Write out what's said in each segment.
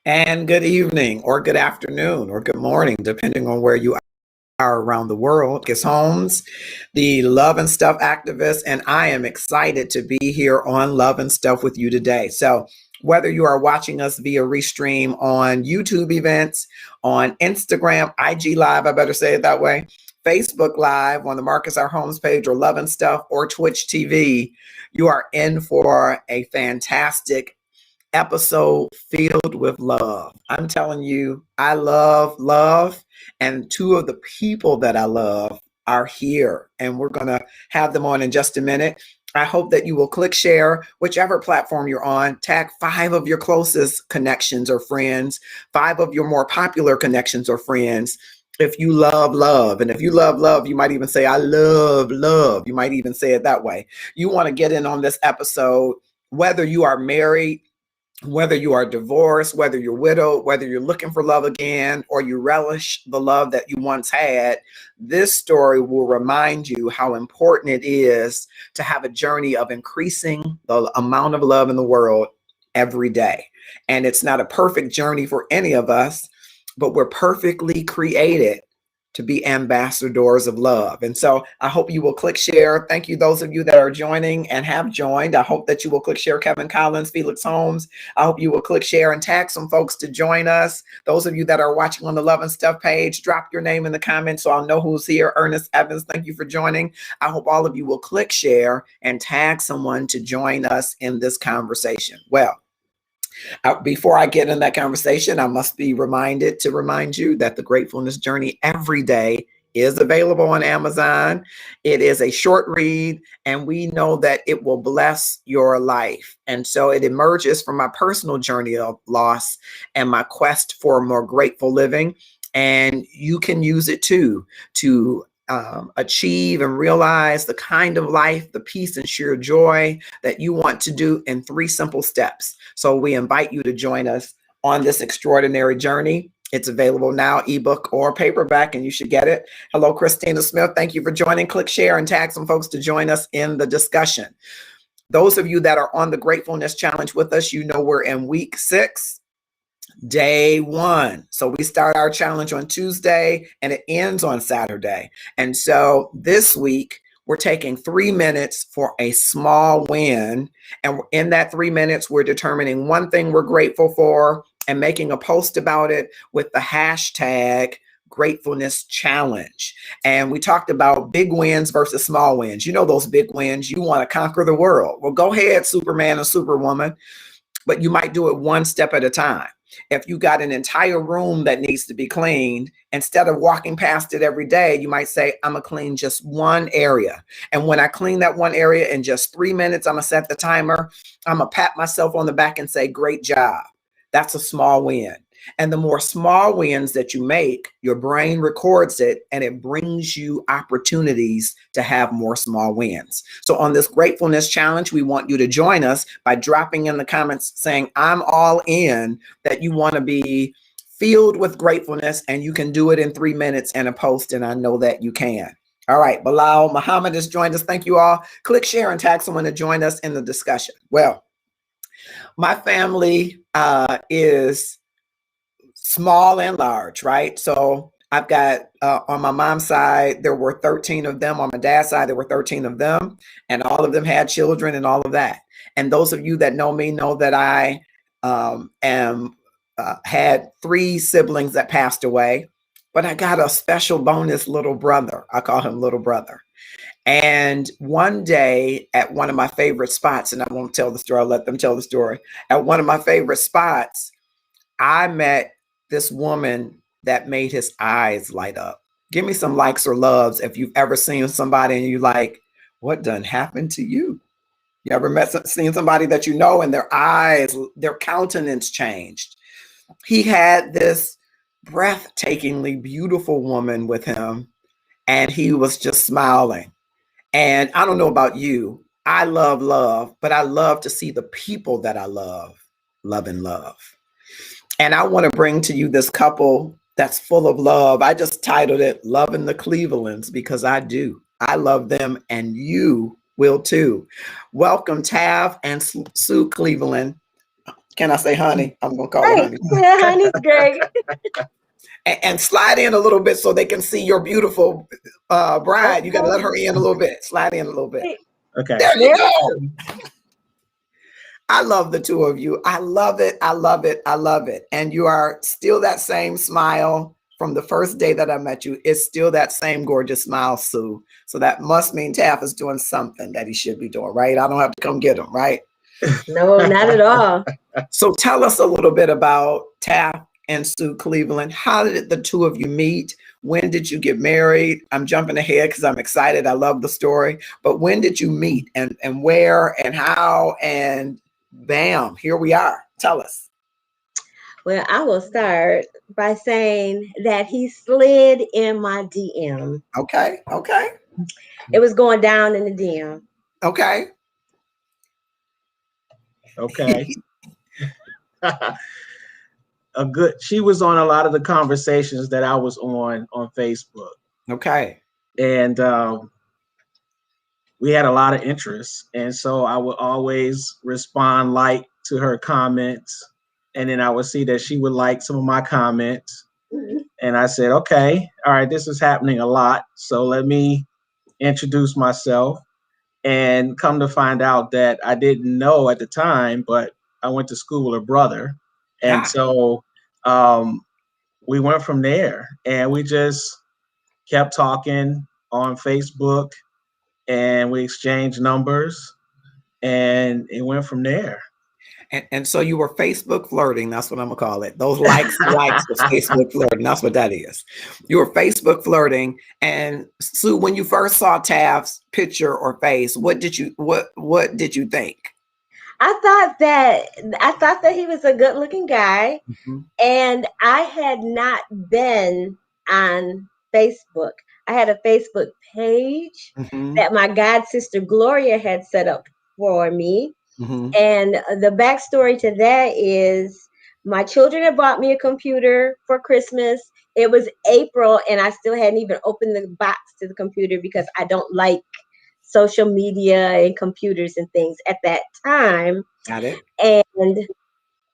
And good evening, or good afternoon, or good morning, depending on where you are around the world. It's Holmes, the Love and Stuff activist, and I am excited to be here on Love and Stuff with you today. So, whether you are watching us via restream on YouTube events, on Instagram, IG Live, I better say it that way, Facebook Live on the Marcus R. Holmes page, or Love and Stuff, or Twitch TV, you are in for a fantastic episode filled with love. I'm telling you, I love love, and two of the people that I love are here, and we're going to have them on in just a minute. I hope that you will click share, whichever platform you're on, tag 5 of your closest connections or friends, 5 of your more popular connections or friends. If you love love, and if you love love, you might even say, I love love. You might even say it that way. You want to get in on this episode, whether you are married, whether you are divorced, whether you're widowed, whether you're looking for love again, or you relish the love that you once had, this story will remind you how important it is to have a journey of increasing the amount of love in the world every day. And it's not a perfect journey for any of us, but we're perfectly created to be ambassadors of love. And so I hope you will click share. Thank you, those of you that are joining and have joined. I hope that you will click share. Kevin Collins, Felix Holmes. I hope you will click share and tag some folks to join us. Those of you that are watching on the Love and Stuff page, drop your name in the comments so I'll know who's here. Ernest Evans, thank you for joining. I hope all of you will click share and tag someone to join us in this conversation. Well, before I get in that conversation, I must be reminded to remind you that the Gratefulness Journey every day is available on Amazon. It is a short read, and we know that it will bless your life. And so it emerges from my personal journey of loss and my quest for more grateful living. And you can use it too to achieve and realize the kind of life, the peace and sheer joy that you want to do in 3 simple steps. So we invite you to join us on this extraordinary journey. It's available now, ebook or paperback, and you should get it. Hello, Christina Smith. Thank you for joining. Click share and tag some folks to join us in the discussion. Those of you that are on the Gratefulness Challenge with us, you know we're in week 6. Day 1. So we start our challenge on Tuesday and it ends on Saturday. And so this week, we're taking 3 minutes for a small win. And in that 3 minutes, we're determining one thing we're grateful for and making a post about it with the hashtag Gratefulness Challenge. And we talked about big wins versus small wins. You know those big wins. You want to conquer the world. Well, go ahead, Superman and Superwoman. But you might do it one step at a time. If you got an entire room that needs to be cleaned, instead of walking past it every day, you might say, I'm going to clean just one area. And when I clean that one area in just 3 minutes, I'm going to set the timer. I'm going to pat myself on the back and say, great job. That's a small win. And the more small wins that you make, your brain records it and it brings you opportunities to have more small wins. So on this Gratefulness Challenge, we want you to join us by dropping in the comments saying, I'm all in, that you want to be filled with gratefulness, and you can do it in 3 minutes and a post. And I know that you can. All right. Bilal Muhammad has joined us. Thank you all. Click share and tag someone to join us in the discussion. Well, my family is small and large, right? So I've got on my mom's side, there were 13 of them. On my dad's side, there were 13 of them, and all of them had children and all of that. And those of you that know me know that I had 3 siblings that passed away, but I got a special bonus little brother. I call him little brother. And one day at one of my favorite spots, and I won't tell the story, I'll let them tell the story. At one of my favorite spots, I met this woman that made his eyes light up. Give me some likes or loves if you've ever seen somebody and you like, what done happened to you? You ever seen somebody that you know and their eyes, their countenance changed? He had this breathtakingly beautiful woman with him, and he was just smiling. And I don't know about you, I love love, but I love to see the people that I love and love. And I want to bring to you this couple that's full of love. I just titled it Lovin' the Clevelands because I do. I love them, and you will too. Welcome, Taft and Sue Cleveland. Can I say honey? I'm gonna call her Right. honey. Yeah, honey's great. And slide in a little bit so they can see your beautiful bride. You got to let her in a little bit. Slide in a little bit. Okay. There you There we go. go. I love the two of you. I love it. I love it. I love it. And you are still that same smile from the first day that I met you. It's still that same gorgeous smile, Sue. So that must mean Taft is doing something that he should be doing, right? I don't have to come get him, right? No, not at all. So tell us a little bit about Taft and Sue Cleveland. How did the two of you meet? When did you get married? I'm jumping ahead because I'm excited. I love the story. But when did you meet and where and how? And bam, here we are. Tell us. Well, I will start by saying that he slid in my DM. Okay. Okay. It was going down in the DM. Okay. Okay. She was on a lot of the conversations that I was on Facebook. Okay. And we had a lot of interest. And so I would always respond like to her comments. And then I would see that she would like some of my comments. And I said, okay, all right, this is happening a lot. So let me introduce myself. And come to find out that I didn't know at the time, but I went to school with her brother. And so we went from there, and we just kept talking on Facebook, and we exchanged numbers, and it went from there. And so you were Facebook flirting. That's what I'm gonna call it. Those likes was Facebook flirting. That's what that is. You were Facebook flirting. And Sue, when you first saw Taft's picture or face, what did you think? I thought that he was a good looking guy. Mm-hmm. And I had not been on Facebook. I had a Facebook page that my god sister Gloria had set up for me. Mm-hmm. And the backstory to that is my children had bought me a computer for Christmas. It was April, and I still hadn't even opened the box to the computer because I don't like social media and computers and things at that time. Got it. And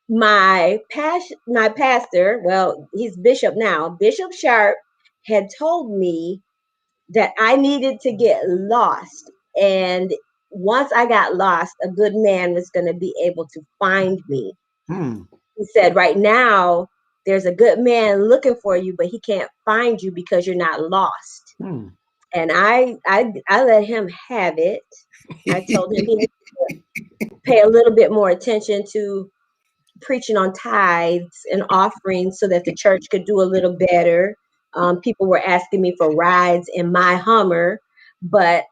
my pastor, well, he's bishop now, Bishop Sharp, had told me that I needed to get lost. And once I got lost, a good man was going to be able to find me. He said, right now, there's a good man looking for you, but he can't find you because you're not lost. And I let him have it. I told him he needed to pay a little bit more attention to preaching on tithes and offerings so that the church could do a little better. People were asking me for rides in my Hummer, but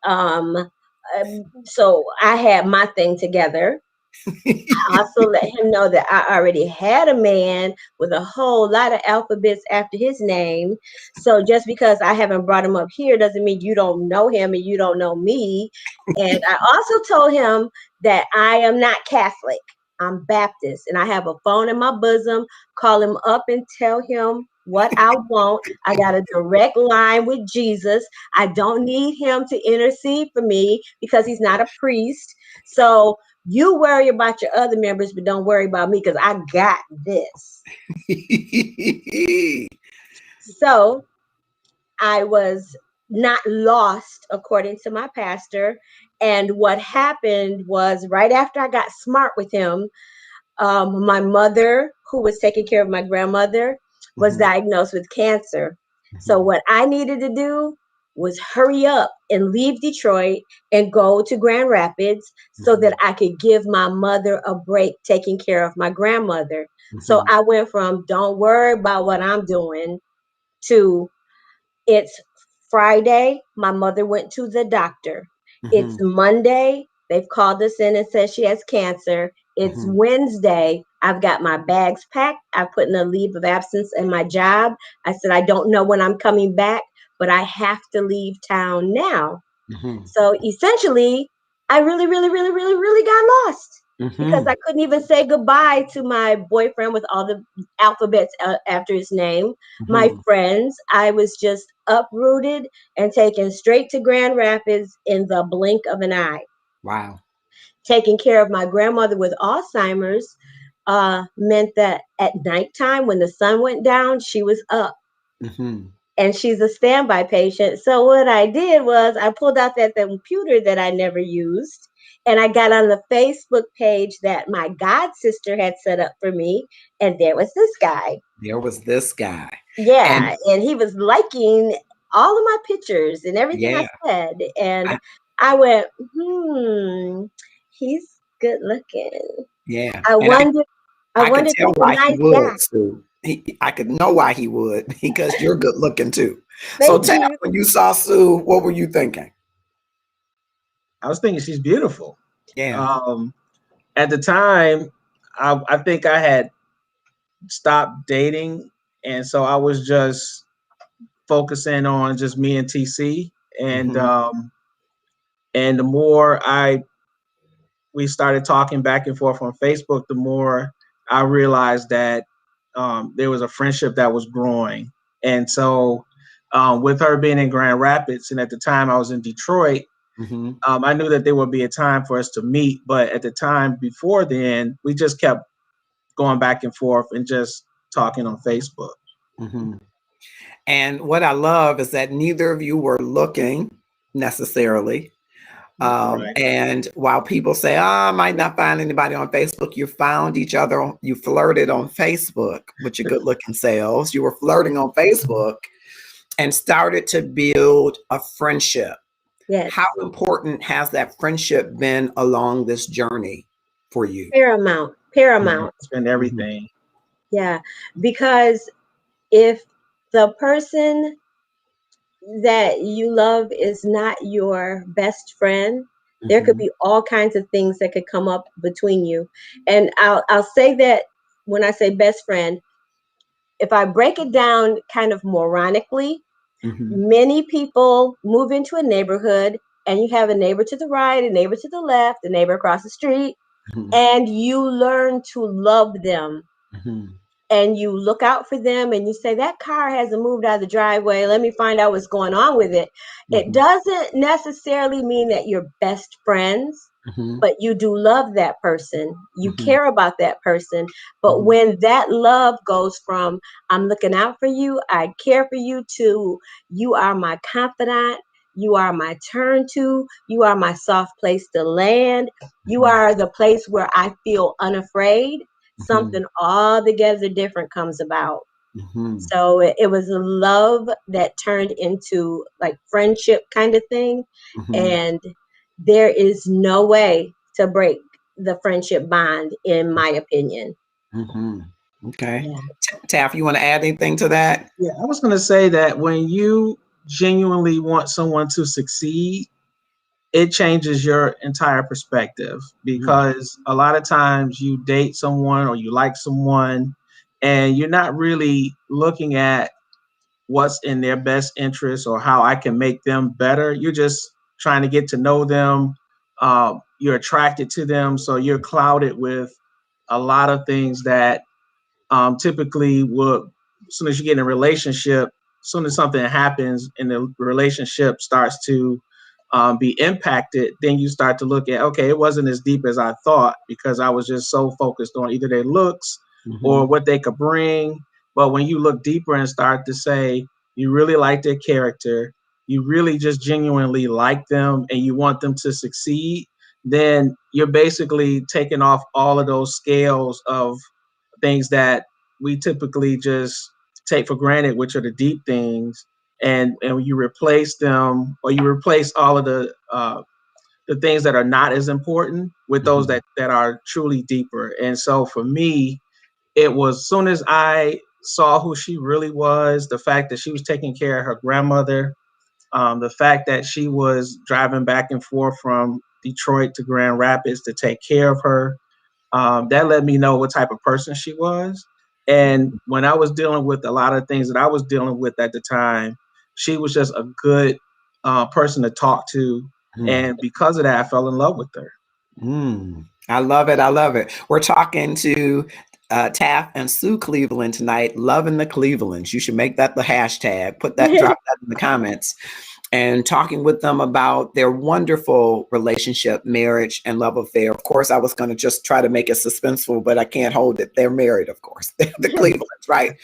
so I had my thing together. I also let him know that I already had a man with a whole lot of alphabets after his name. So just because I haven't brought him up here doesn't mean you don't know him and you don't know me. And I also told him that I am not Catholic. I'm Baptist, and I have a phone in my bosom. Call him up and tell him what I want. I got a direct line with Jesus. I don't need him to intercede for me because he's not a priest. So you worry about your other members, but don't worry about me because I got this. So I was not lost, according to my pastor. And what happened was right after I got smart with him, my mother, who was taking care of my grandmother, was diagnosed with cancer. So what I needed to do was hurry up and leave Detroit and go to Grand Rapids so that I could give my mother a break taking care of my grandmother. So I went from don't worry about what I'm doing to it's Friday, my mother went to the doctor. It's Monday, they've called us in and said she has cancer. It's Wednesday, I've got my bags packed. I put in a leave of absence in my job. I said, I don't know when I'm coming back, but I have to leave town now. So essentially, I really, really, really, really, really got lost because I couldn't even say goodbye to my boyfriend with all the alphabets after his name. My friends, I was just uprooted and taken straight to Grand Rapids in the blink of an eye. Wow. Taking care of my grandmother with Alzheimer's. meant that at nighttime when the sun went down, she was up. Mm-hmm. And she's a standby patient. So what I did was I pulled out that computer that I never used, and I got on the Facebook page that my god sister had set up for me, and there was this guy. There was this guy. Yeah, And and he was liking all of my pictures and everything I yeah, said, and I, I went, he's good looking. yeah. I And wondered, I I could wondered if tell he's a why he nice guy. would, Sue. I could know why he would because you're good looking too. So, Thank Tab, you. when you saw Sue, what were you thinking? I was thinking she's beautiful. Yeah. Um, at the time, I think I had stopped dating, and so I was just focusing on just me and TC, Mm-hmm. and the more we started talking back and forth on Facebook, the more I realized that there was a friendship that was growing. And so, with her being in Grand Rapids, and at the time I was in Detroit, Mm-hmm. I knew that there would be a time for us to meet. But at the time before then, we just kept going back and forth and just talking on Facebook. Mm-hmm. And what I love is that neither of you were looking necessarily. Right. And while people say, I might not find anybody on Facebook, you found each other, you flirted on Facebook with your good looking selves. You were flirting on Facebook and started to build a friendship. Yes, How important has that friendship been along this journey for you? paramount, Yeah, paramount. it's been Mm-hmm. everything. Yeah, because if the person that you love is not your best friend, there could Mm-hmm. be all kinds of things that could come up between you. And I'll say that when I say best friend, if I break it down kind of moronically, Mm-hmm. many people move into a neighborhood and you have a neighbor to the right, a neighbor to the left, a neighbor across the street, Mm-hmm. and you learn to love them Mm-hmm. and you look out for them and you say, that car hasn't moved out of the driveway. Let me find out what's going on with it. It Mm-hmm. doesn't necessarily mean that you're best friends, Mm-hmm. but you do love that person. You Mm-hmm. care about that person. But Mm-hmm. when that love goes from, I'm looking out for you, I care for you, to you are my confidant, you are my turn to, you are my soft place to land, you are the place where I feel unafraid, Mm-hmm. something altogether different comes about. Mm-hmm. So it was a love that turned into like friendship kind of thing. Mm-hmm. And there is no way to break the friendship bond, in my opinion. Mm-hmm. Okay. Yeah. Taff, you want to add anything to that? Yeah, I was going to say that when you genuinely want someone to succeed, it changes your entire perspective, Mm-hmm. because a lot of times you date someone or you like someone and you're not really looking at what's in their best interest or how I can make them better. You're just trying to get to know them. You're attracted to them. So you're clouded with a lot of things that typically would, as soon as you get in a relationship, as soon as something happens and the relationship starts to be impacted, then you start to look at, okay, it wasn't as deep as I thought because I was just so focused on either their looks Mm-hmm. or what they could bring. But when you look deeper and start to say, you really like their character, you really just genuinely like them and you want them to succeed, then you're basically taking off all of those scales of things that we typically just take for granted, which are the deep things, and you replace them, or you replace all of the things that are not as important with those Mm-hmm. that are truly deeper. And so for me, it was, as soon as I saw who she really was, the fact that she was taking care of her grandmother, the fact that she was driving back and forth from Detroit to Grand Rapids to take care of her, that let me know what type of person she was. And when I was dealing with a lot of things that I was dealing with at the time, she was just a good person to talk to. And because of that, I fell in love with her. I love it. I love it. We're talking to Taft and Sue Cleveland tonight, loving the Clevelands. You should make that the hashtag. Put that, drop that in the comments. and talking with them about their wonderful relationship, marriage, and love affair. Of course, I was going to just try to make it suspenseful, but I can't hold it. They're married, of course. The Clevelands, right?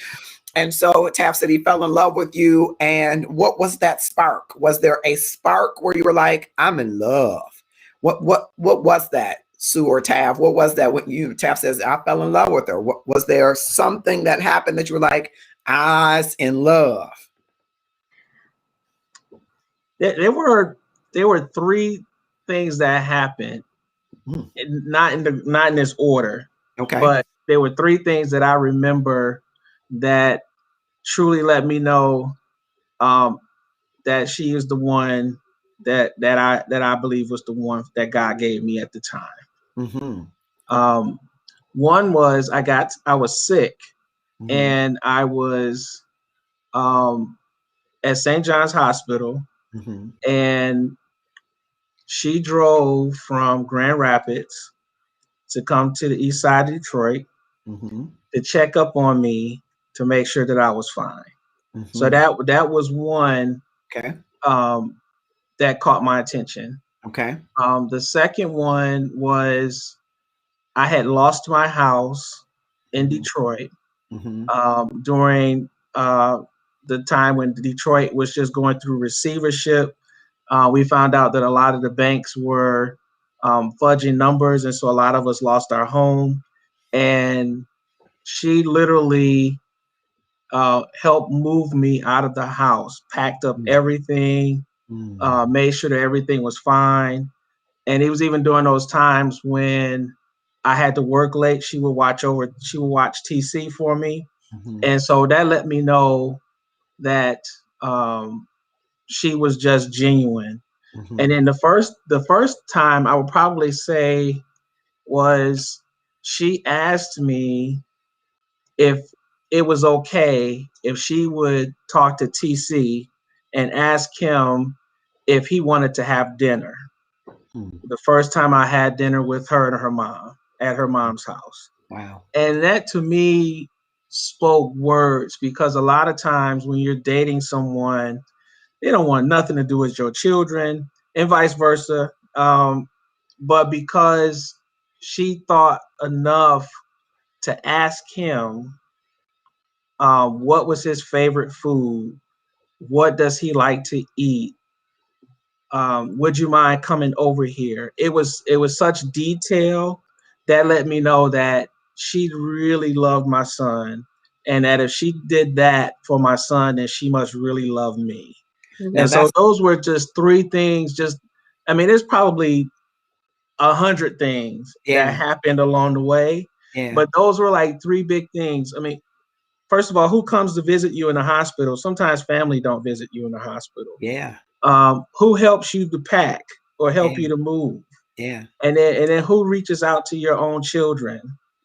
And so Taft said he fell in love with you. And what was that spark? Was there a spark where you were like, I'm in love? What was that, Sue or Taft? What was that when you Taft says, I fell in love with her? What was there something that happened that you were like, I was in love? There were three things that happened, not in this order. Okay. But there were three things that I remember that truly let me know that she is the one that I believe was the one that God gave me at the time. One was I was sick, and I was at St. John's Hospital, and she drove from Grand Rapids to come to the east side of Detroit to check up on me to make sure that I was fine. So that was one that caught my attention. The second one was I had lost my house in Detroit during the time when Detroit was just going through receivership. We found out that a lot of the banks were fudging numbers, and so a lot of us lost our home. And she literally helped move me out of the house, packed up everything, made sure that everything was fine. And it was even during those times when I had to work late. She would watch TC for me. And so that let me know that she was just genuine. And then the first time I would probably say was she asked me if it was okay if she would talk to TC and ask him if he wanted to have dinner. The first time I had dinner with her and her mom at her mom's house. Wow. And that to me spoke words, because a lot of times when you're dating someone, they don't want nothing to do with your children and vice versa. But because she thought enough to ask him what was his favorite food, what does he like to eat, would you mind coming over here? It was such detail that let me know that she really loved my son, and that if she did that for my son, then she must really love me. And so those were just three things. There's probably 100 things that happened along the way, but those were like three big things. First of all, who comes to visit you in the hospital? Sometimes family don't visit you in the hospital. Who helps you to pack or help you to move? And then who reaches out to your own children?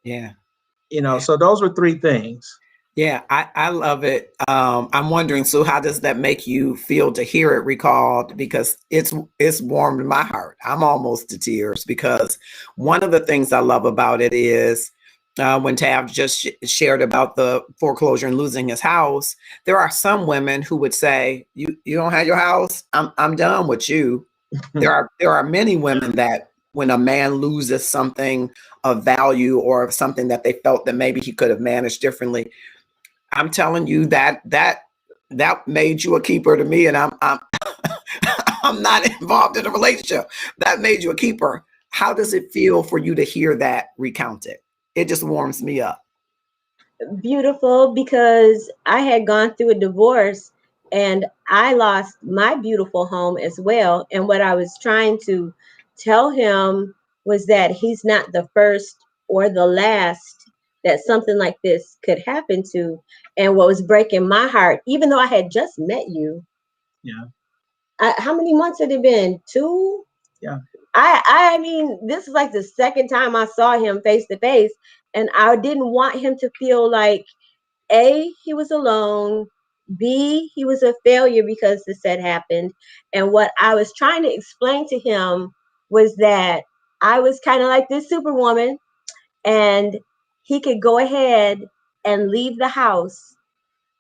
So those were three things. Yeah, I love it. I'm wondering, Sue, how does that make you feel to hear it recalled? Because it's warmed my heart. I'm almost to tears, because one of the things I love about it is when Taft just shared about the foreclosure and losing his house, there are some women who would say, you don't have your house, I'm done with you. There are many women that when a man loses something of value or something that they felt that maybe he could have managed differently, I'm telling you that made you a keeper to me, and I'm I'm not involved in a relationship. That made you a keeper. How does it feel for you to hear that recounted? It just warms me up. Beautiful, because I had gone through a divorce and I lost my beautiful home as well. And what I was trying to tell him was that he's not the first or the last that something like this could happen to. And what was breaking my heart, even though I had just met you. How many months had it been? 2? I mean, this is like the second time I saw him face to face, and I didn't want him to feel like A, he was alone, B, he was a failure because this had happened. And what I was trying to explain to him was that I was kind of like this superwoman, and he could go ahead and leave the house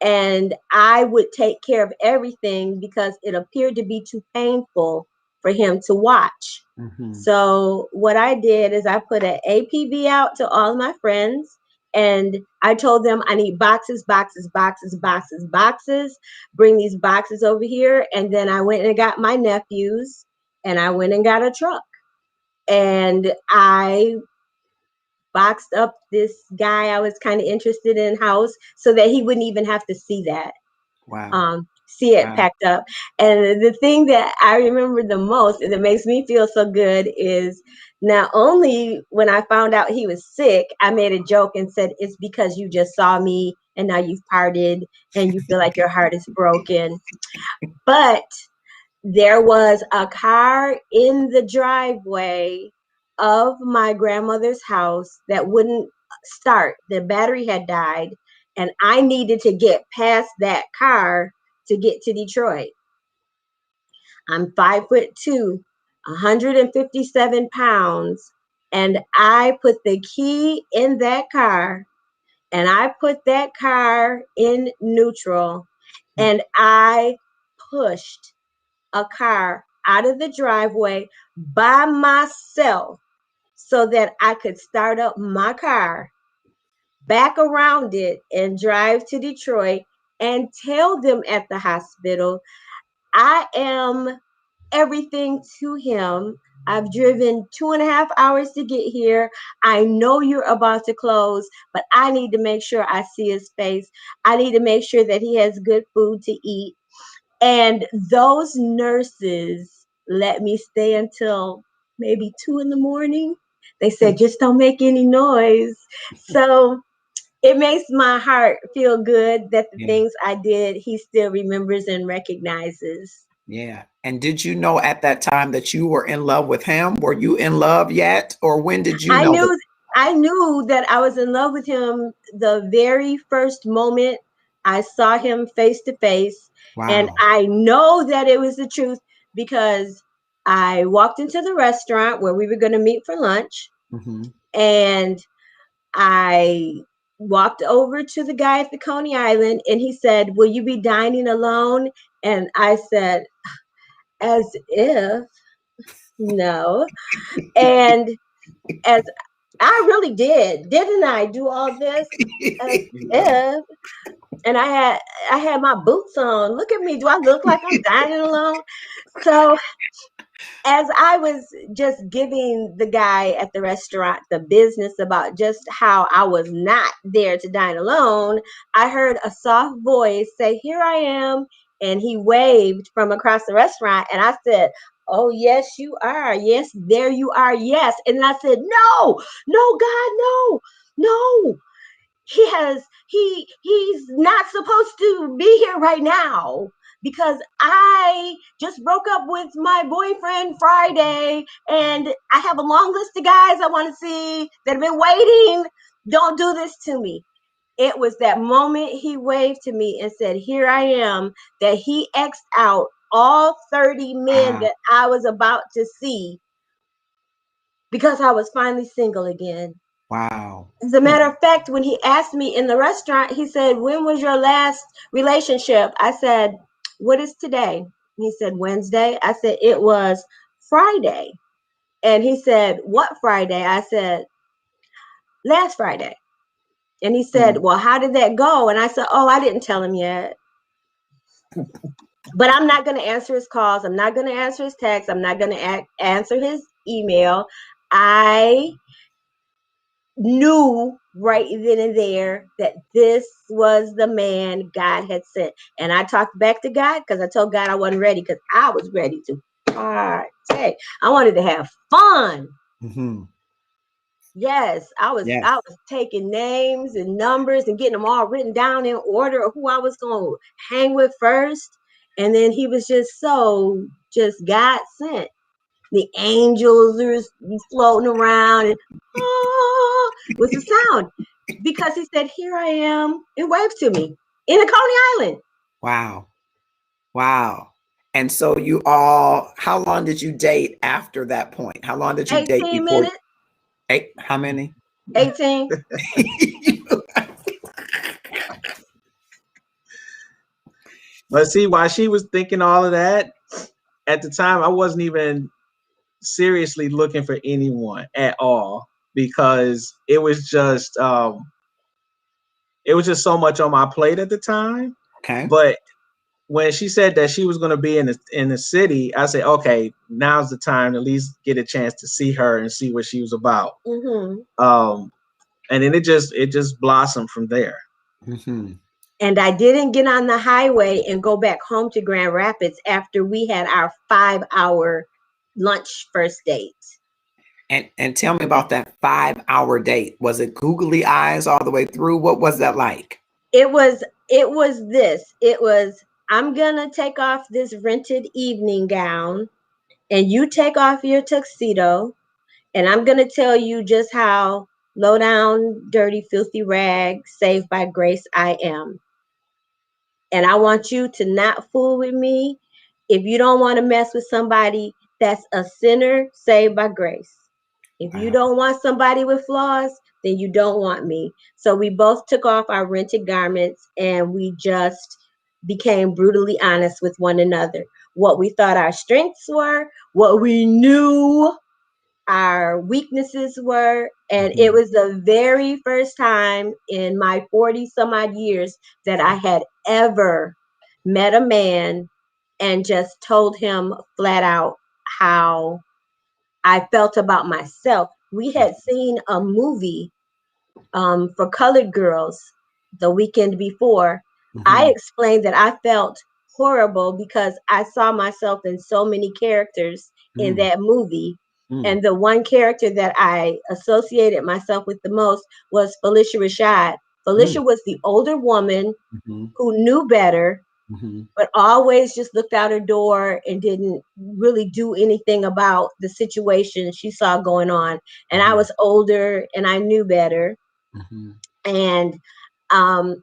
and I would take care of everything because it appeared to be too painful for him to watch. Mm-hmm. So what I did is I put an APB out to all my friends, and I told them I need boxes, boxes, boxes, boxes, boxes. Bring these boxes over here. And then I went and got my nephews, and I went and got a truck, and I boxed up this guy I was kind of interested in house so that he wouldn't even have to see that. Wow. See it Wow. packed up. And the thing that I remember the most and that makes me feel so good is not only when I found out he was sick, I made a joke and said, it's because you just saw me and now you've parted and you feel like your heart is broken. But there was a car in the driveway of my grandmother's house that wouldn't start. The battery had died, and I needed to get past that car to get to Detroit. I'm 5'2", 157 pounds, and I put the key in that car, and I put that car in neutral, and I pushed a car out of the driveway by myself so that I could start up my car, back around it, and drive to Detroit and tell them at the hospital, I am everything to him. I've driven 2.5 hours to get here. I know you're about to close, but I need to make sure I see his face. I need to make sure that he has good food to eat. And those nurses let me stay until maybe 2 a.m. They said, just don't make any noise. So it makes my heart feel good that the things I did, he still remembers and recognizes. Yeah. And did you know at that time that you were in love with him? Were you in love yet? Or when did you know that? I knew that I was in love with him the very first moment I saw him face to face. And Wow. I know that it was the truth because I walked into the restaurant where we were going to meet for lunch. Mm-hmm. And I walked over to the guy at the Coney Island, and he said, will you be dining alone? And I said, as if, no. And as I really didn't I do all this as if? And I had my boots on. Look at me. Do I look like I'm dining alone? So as I was just giving the guy at the restaurant the business about just how I was not there to dine alone, I heard a soft voice say, here I am. And he waved from across the restaurant. And I said, oh, yes, you are. Yes, there you are. Yes. And I said, no, God, no. He's not supposed to be here right now because I just broke up with my boyfriend Friday and I have a long list of guys I want to see that have been waiting. Don't do this to me. It was that moment he waved to me and said, here I am, that he X'd out all 30 men that I was about to see because I was finally single again. Wow. As a matter of fact, when he asked me in the restaurant, he said, when was your last relationship? I said, what is today? He said, Wednesday. I said, it was Friday. And he said, what Friday? I said, last Friday. And he said, well, how did that go? And I said, oh, I didn't tell him yet. But I'm not going to answer his calls. I'm not going to answer his texts. I'm not going to answer his email. I knew right then and there that this was the man God had sent. And I talked back to God because I told God I wasn't ready because I was ready to party. I wanted to have fun. Mm-hmm. Yes, I was taking names and numbers and getting them all written down in order of who I was going to hang with first. And then he was just God sent. The angels were floating around and was the sound because he said, here I am, and waved to me in the Coney Island. Wow. And so how long did you date after that point? How long did you date 18 before? minutes. How many? 18. But see, while she was thinking all of that, at the time, I wasn't even seriously looking for anyone at all because it was just so much on my plate at the time. Okay. But when she said that she was going to be in the city, I said, okay, now's the time to at least get a chance to see her and see what she was about. And then it just blossomed from there. And I didn't get on the highway and go back home to Grand Rapids after we had our 5-hour lunch first date. And tell me about that 5-hour date. Was it googly eyes all the way through? What was that like? It was this. It was, I'm gonna take off this rented evening gown and you take off your tuxedo, and I'm gonna tell you just how low down, dirty, filthy rag, saved by grace I am. And I want you to not fool with me. If you don't want to mess with somebody that's a sinner saved by grace. If you don't want somebody with flaws, then you don't want me. So we both took off our rented garments and we just became brutally honest with one another. What we thought our strengths were, what we knew our weaknesses were. And it was the very first time in my 40 some odd years that I had ever met a man and just told him flat out how I felt about myself. We had seen a movie for colored girls the weekend before. I explained that I felt horrible because I saw myself in so many characters in that movie. And the one character that I associated myself with the most was Felicia Rashad. Felicia was the older woman who knew better, but always just looked out her door and didn't really do anything about the situation she saw going on. And I was older and I knew better. And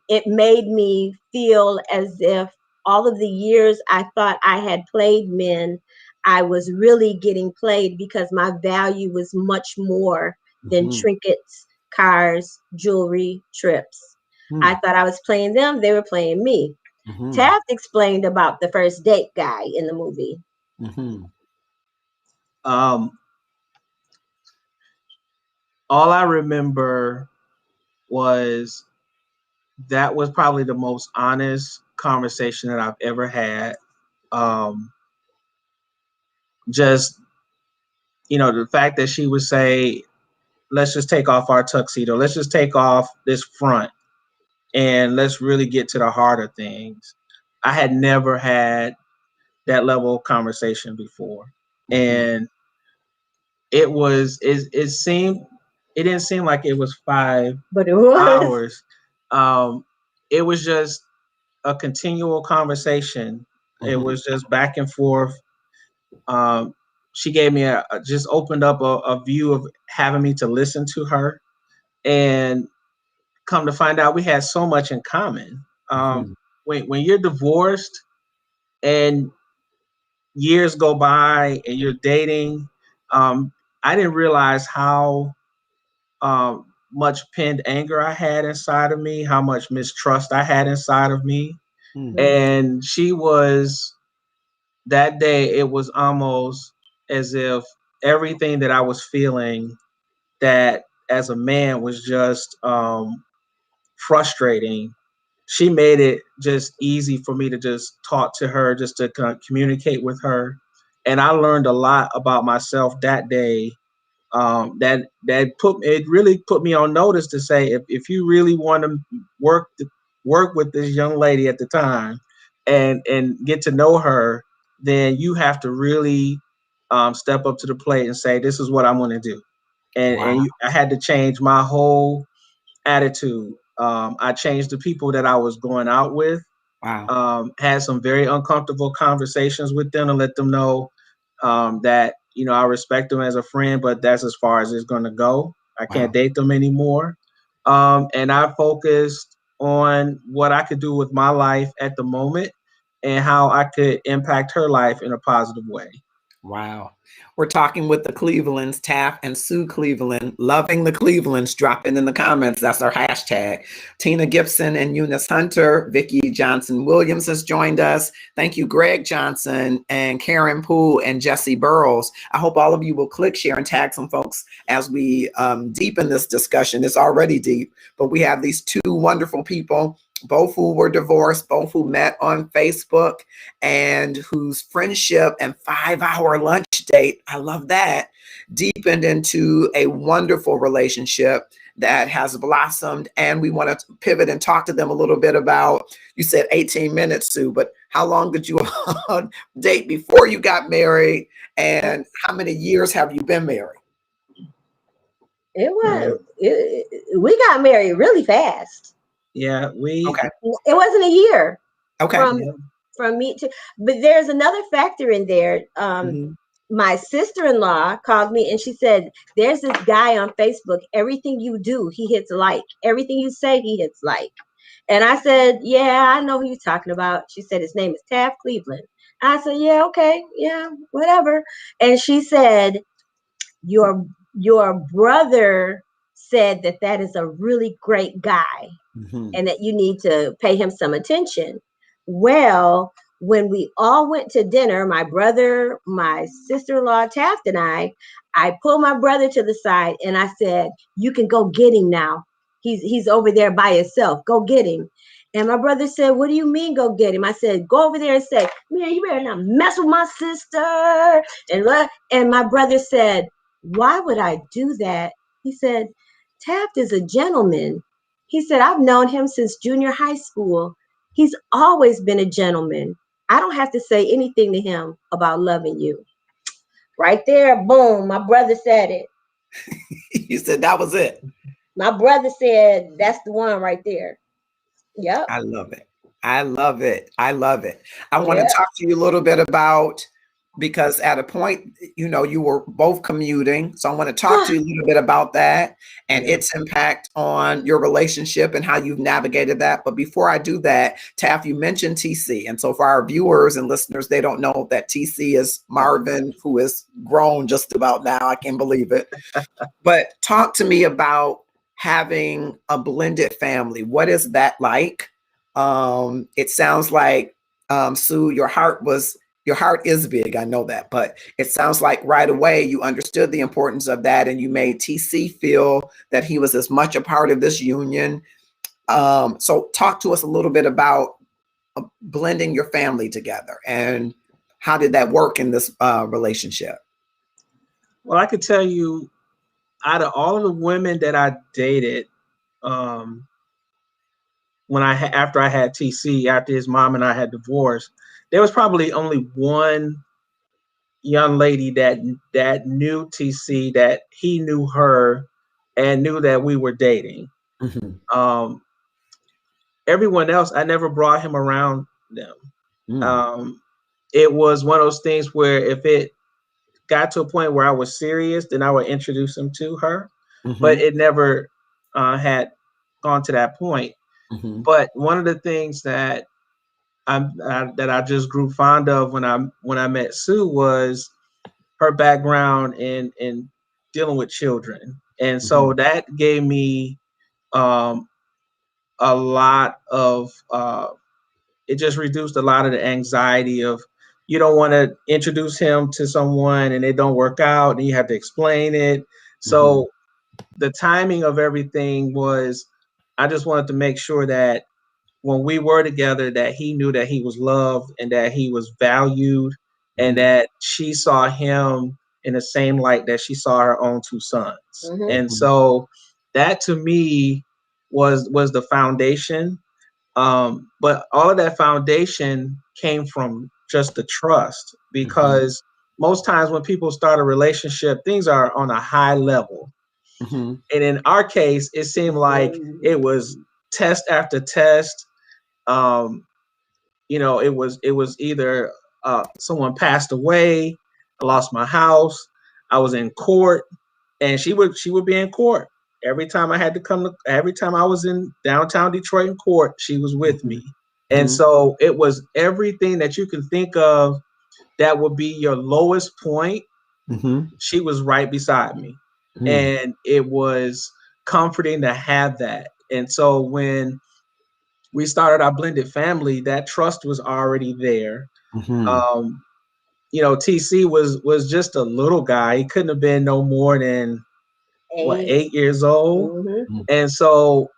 it made me feel as if all of the years I thought I had played men, I was really getting played because my value was much more than trinkets, cars, jewelry, trips. I thought I was playing them, they were playing me. Taft explained about the first date guy in the movie. All I remember was that was probably the most honest conversation that I've ever had. Just, the fact that she would say, let's just take off our tuxedo. Let's just take off this front and let's really get to the heart of things. I had never had that level of conversation before. And it didn't seem like it was 5 but it was hours. It was just a continual conversation. It was just back and forth. She gave me just opened up a view of having me to listen to her, and come to find out we had so much in common. When you're divorced and years go by and you're dating, I didn't realize how much pent anger I had inside of me, how much mistrust I had inside of me. And she was, that day, it was almost as if everything that I was feeling that as a man was just frustrating. She made it just easy for me to just talk to her, just to communicate with her. And I learned a lot about myself that day. That it really put me on notice to say, if you really want to work with this young lady at the time and get to know her, then you have to really step up to the plate and say, this is what I'm going to do. And I had to change my whole attitude. I changed the people that I was going out with. Had some very uncomfortable conversations with them to let them know that, I respect them as a friend, but that's as far as it's going to go. I can't date them anymore. And I focused on what I could do with my life at the moment and how I could impact her life in a positive way. Wow. We're talking with the Clevelands, Taft and Sue Cleveland, loving the Clevelands. Drop in the comments. That's our hashtag. Tina Gibson and Eunice Hunter. Vicki Johnson Williams has joined us. Thank you, Greg Johnson and Karen Poole and Jesse Burrows. I hope all of you will click, share, and tag some folks as we deepen this discussion. It's already deep, but we have these two wonderful people, both who were divorced, both who met on Facebook, and whose friendship and 5-hour lunch date, I love that, deepened into a wonderful relationship that has blossomed. And we want to pivot and talk to them a little bit about, you said 18 minutes, Sue, but how long did you date before you got married? And how many years have you been married? We got married really fast. Yeah, Okay. It wasn't a year. Okay. From me to, but there's another factor in there. My sister-in-law called me and she said, there's this guy on Facebook, everything you do, he hits like. Everything you say, he hits like. And I said, yeah, I know who you're talking about. She said, his name is Taft Cleveland. I said, yeah, okay, yeah, whatever. And she said, your brother said that is a really great guy and that you need to pay him some attention. Well, when we all went to dinner, my brother, my sister-in-law, Taft, and I pulled my brother to the side and I said, you can go get him now. He's over there by himself. Go get him. And my brother said, what do you mean go get him? I said, go over there and say, man, you better not mess with my sister. And my brother said, why would I do that? He said, Taft is a gentleman. He said, I've known him since junior high school. He's always been a gentleman. I don't have to say anything to him about loving you. Right there, boom, my brother said it. You said that was it. My brother said, that's the one right there. Yep. I love it. I love it. I love it. I want to talk to you a little bit about, because at a point, you know, you were both commuting. So I want to talk to you a little bit about that and its impact on your relationship and how you've navigated that. But before I do that, Taft, you mentioned TC. And so for our viewers and listeners, they don't know that TC is Marvin, who is grown just about now. I can't believe it. But talk to me about having a blended family. What is that like? It sounds like, Sue, your heart is big. I know that, but it sounds like right away you understood the importance of that and you made TC feel that he was as much a part of this union. So talk to us a little bit about blending your family together and how did that work in this relationship? Well, I could tell you, out of all of the women that I dated, after I had TC, after his mom and I had divorced, there was probably only one young lady that knew TC, that he knew her and knew that we were dating. Everyone else, I never brought him around them. It was one of those things where if it got to a point where I was serious, then I would introduce him to her, but it never had gone to that point. But one of the things that I just grew fond of when I met Sue was her background in dealing with children, and so that gave me a lot of it just reduced a lot of the anxiety of, you don't want to introduce him to someone and it don't work out and you have to explain it. So the timing of everything was, I just wanted to make sure that when we were together, that he knew that he was loved and that he was valued and that she saw him in the same light that she saw her own two sons. And so that to me was the foundation. But all of that foundation came from just the trust, because most times when people start a relationship, things are on a high level. And in our case, it seemed like it was test after test. You know, it was either someone passed away, I lost my house, I was in court, and she would be in court. Every time I was in downtown Detroit in court, she was with me. And so it was everything that you can think of that would be your lowest point, she was right beside me. And it was comforting to have that. And so when we started our blended family, that trust was already there. You know, TC was just a little guy. He couldn't have been no more than 8 years old. And so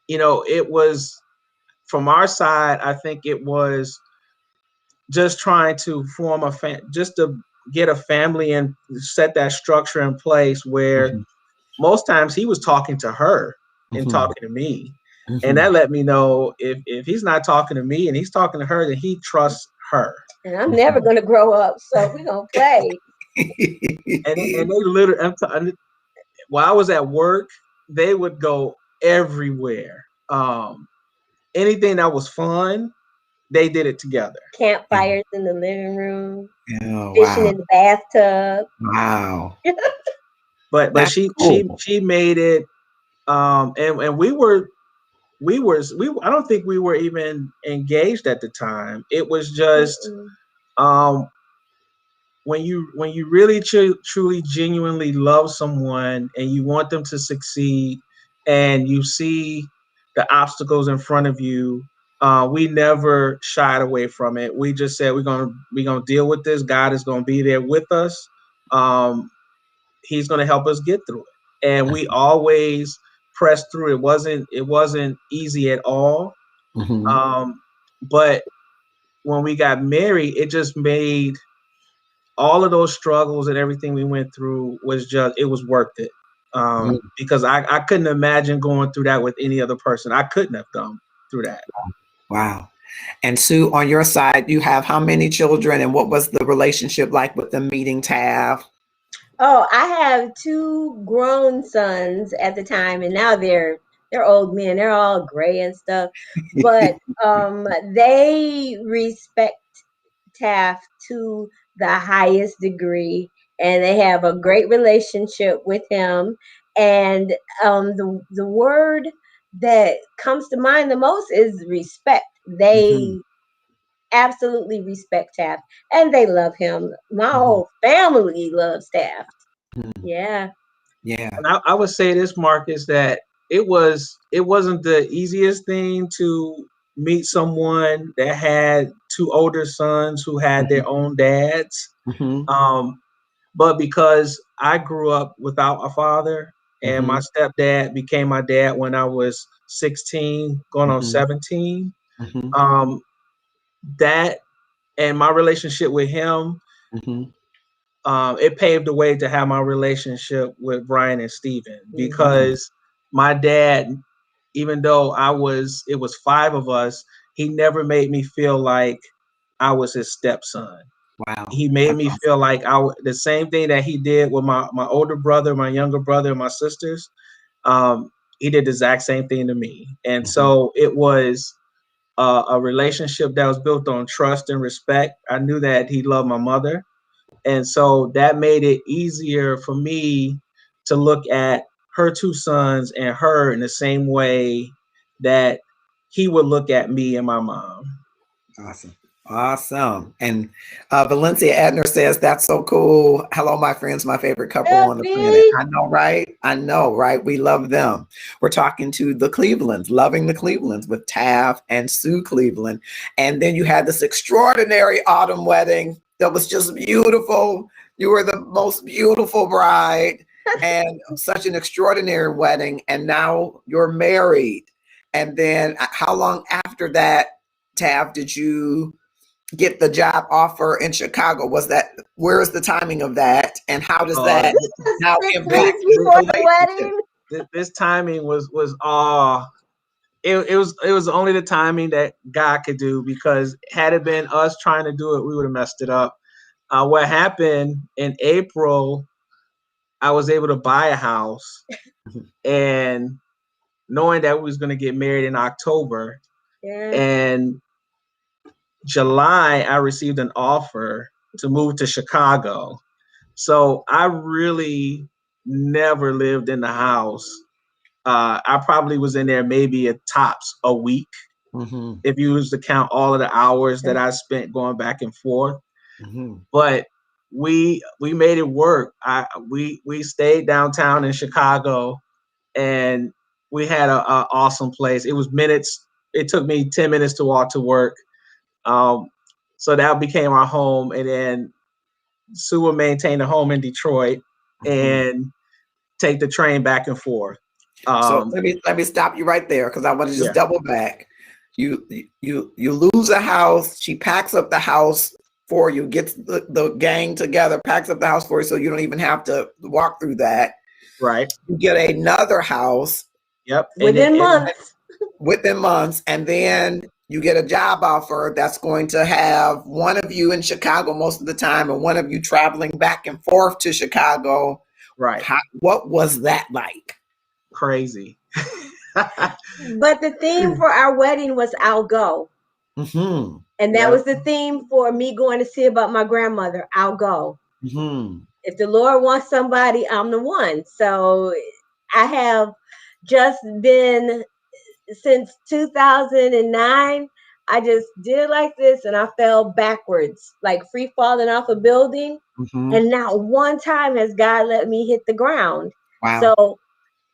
you know, it was from our side, I think it was just trying to form just to get a family and set that structure in place where most times he was talking to her and talking to me. And that let me know if he's not talking to me and he's talking to her, then he trusts her. And I'm never going to grow up, so we're going to play. and they literally, while I was at work, they would go everywhere. Anything that was fun, they did it together. Campfires in the living room. Oh, fishing in the bathtub. Wow. But she made it, and we I don't think we were even engaged at the time. It was just when you really truly genuinely love someone and you want them to succeed and you see the obstacles in front of you, we never shied away from it. We just said we're gonna deal with this. God is gonna be there with us. He's gonna help us get through it. And we always pressed through. It wasn't easy at all. But when we got married, it just made all of those struggles and everything we went through it was worth it. Because I couldn't imagine going through that with any other person. I couldn't have gone through that. Wow. And Sue, on your side, you have how many children, and what was the relationship like with them meeting Taft? Oh, I have 2 grown sons at the time, and now they're old men. They're all gray and stuff, but they respect Taft to the highest degree, and they have a great relationship with him. And the word that comes to mind the most is respect. They absolutely respect Taft, and they love him. My whole family loves Taft. Yeah. And I would say this, Marcus, that it wasn't the easiest thing to meet someone that had 2 older sons who had their own dads. But because I grew up without a father, and my stepdad became my dad when I was 16, going on 17, that and my relationship with him, it paved the way to have my relationship with Brian and Steven, because my dad, even though it was 5 of us, he never made me feel like I was his stepson. Wow. He made me feel like the same thing that he did with my older brother, my younger brother, and my sisters. He did the exact same thing to me. And so it was a relationship that was built on trust and respect. I knew that he loved my mother. And so that made it easier for me to look at her 2 sons and her in the same way that he would look at me and my mom. Awesome. And Valencia Adner says, that's so cool. Hello, my friends, my favorite couple on the planet. I know, right? I know, right? We love them. We're talking to the Clevelands, loving the Clevelands with Taft and Sue Cleveland. And then you had this extraordinary autumn wedding that was just beautiful. You were the most beautiful bride and such an extraordinary wedding. And now you're married. And then how long after that, Taft, did you get the job offer in Chicago? Where is the timing of that, and how does that now impact before the wedding? This timing was it was only the timing that God could do, because had it been us trying to do it, we would have messed it up. What happened in April, I was able to buy a house, and knowing that we was going to get married in October, and July, I received an offer to move to Chicago. So I really never lived in the house. I probably was in there maybe at tops a week. Mm-hmm. if you was to count all of the hours that I spent going back and forth. Mm-hmm. But we made it work. We stayed downtown in Chicago, and we had a awesome place. It was minutes. It took me 10 minutes to walk to work. So that became our home, and then Sue would maintain a home in Detroit Mm-hmm. and take the train back and forth. So let me stop you right there because I want to just Yeah, double back. You lose a house. She packs up the house for you, gets the gang together, packs up the house for you, so you don't even have to walk through that. right. You get another house Yep. Within months. within months, and then you get a job offer that's going to have one of you in Chicago most of the time and one of you traveling back and forth to Chicago. Right. What was that like? Crazy. But the theme for our wedding was I'll go. Mm-hmm. And that Yep. was the theme for me going to see about my grandmother. I'll go. Mm-hmm. If the Lord wants somebody, I'm the one. So I have just been since 2009. I just did like this and I fell backwards, like free falling off a building. Mm-hmm. And not one time has God let me hit the ground. Wow. So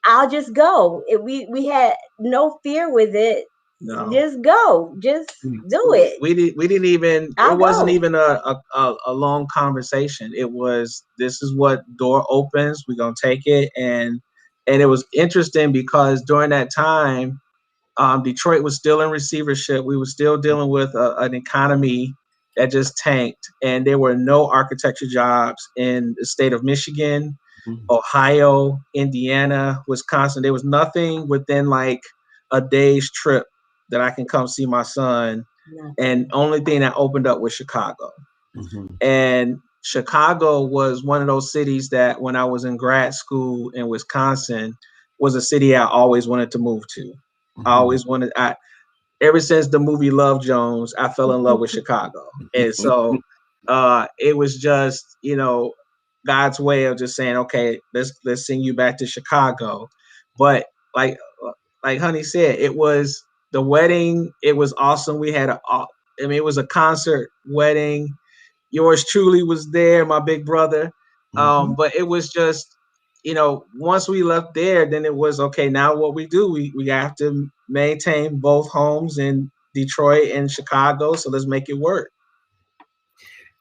I'll just go. We had no fear with it. No. Just go. Just do it. We didn't even. It I'll wasn't go. even a long conversation. It was, this is what door opens. We're gonna take it, and it was interesting because during that time, Detroit was still in receivership. We were still dealing with an economy that just tanked, and there were no architecture jobs in the state of Michigan, Mm-hmm. Ohio, Indiana, Wisconsin. There was nothing within like a day's trip that I can come see my son. No. And only thing that opened up was Chicago. Mm-hmm. And Chicago was one of those cities that when I was in grad school in Wisconsin was a city I always wanted to move to. I Mm-hmm. always wanted, ever since the movie Love Jones, I fell in love with Chicago. And so it was just, God's way of just saying, okay, let's send you back to Chicago. But like Honey said, it was the wedding. It was awesome. We had it was a concert wedding. Yours truly was there, my big brother. Mm-hmm. But it was just, once we left there, then it was okay. Now what we do, we have to maintain both homes in Detroit and Chicago. So let's make it work.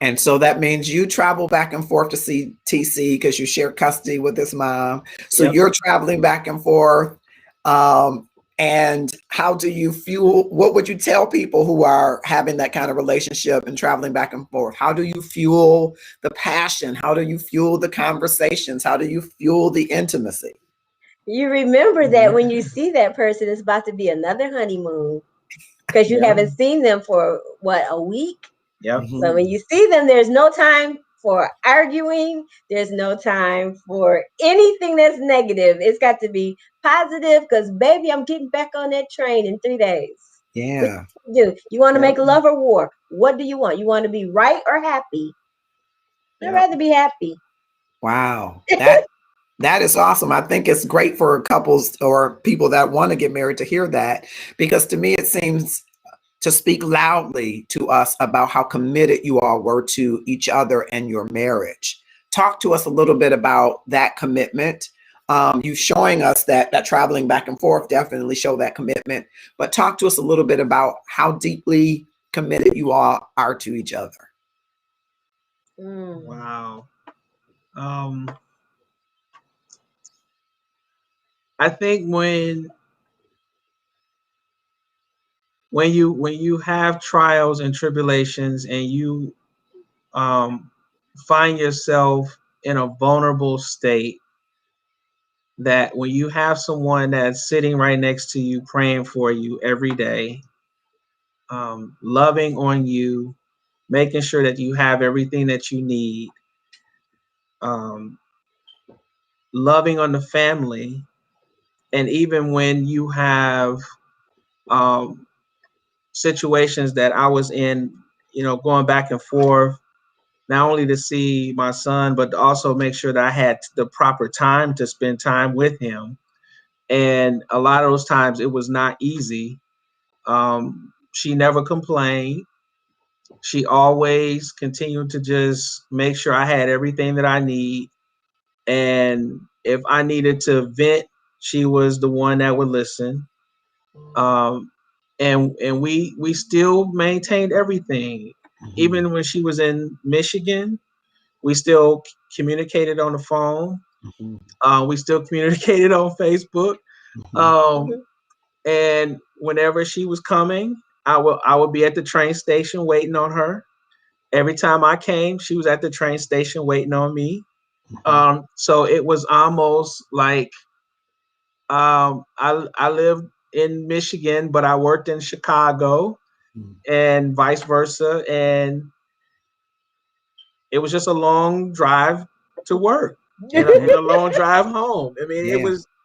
And so that means you travel back and forth to see TC because you share custody with his mom. So Yep. you're traveling back and forth. And how do you fuel? What would you tell people who are having that kind of relationship and traveling back and forth? How do you fuel the passion? How do you fuel the conversations? How do you fuel the intimacy? You remember that when you see that person, it's about to be another honeymoon because you Yeah. haven't seen them for a week. Yep. So when you see them, there's no time for arguing. There's no time for anything that's negative. It's got to be positive because, baby, I'm getting back on that train in 3 days. Yeah. What do? You want to Yep. make love or war? What do you want? You want to be right or happy? I'd Yep. rather be happy. Wow. That is awesome. I think it's great for couples or people that want to get married to hear that, because to me, it seems to speak loudly to us about how committed you all were to each other and your marriage. Talk to us a little bit about that commitment. You showing us that traveling back and forth definitely show that commitment, but talk to us a little bit about how deeply committed you all are to each other. Wow. I think when you have trials and tribulations and you find yourself in a vulnerable state, that when you have someone that's sitting right next to you praying for you every day, loving on you, making sure that you have everything that you need, loving on the family, and even when you have um, situations that I was in, going back and forth, not only to see my son, but to also make sure that I had the proper time to spend time with him. And a lot of those times it was not easy. She never complained. She always continued to just make sure I had everything that I need. And if I needed to vent, she was the one that would listen. And we still maintained everything. Even when she was in Michigan, we still communicated on the phone. We still communicated on Facebook. And whenever she was coming, I would be at the train station waiting on her. Every time I came, she was at the train station waiting on me. So it was almost like I lived in Michigan, but I worked in Chicago, and vice versa. And it was just a long drive to work and a long drive home. I mean,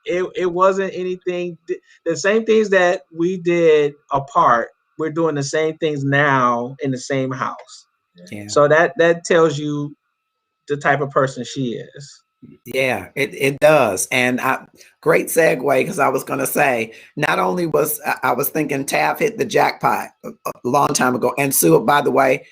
it wasn't anything. The same things that we did apart, we're doing the same things now in the same house. Yeah. So that tells you the type of person she is. Yeah, it does. And great segue, because I was going to say, not only was I was thinking Taft hit the jackpot a long time ago. And Sue, by the way,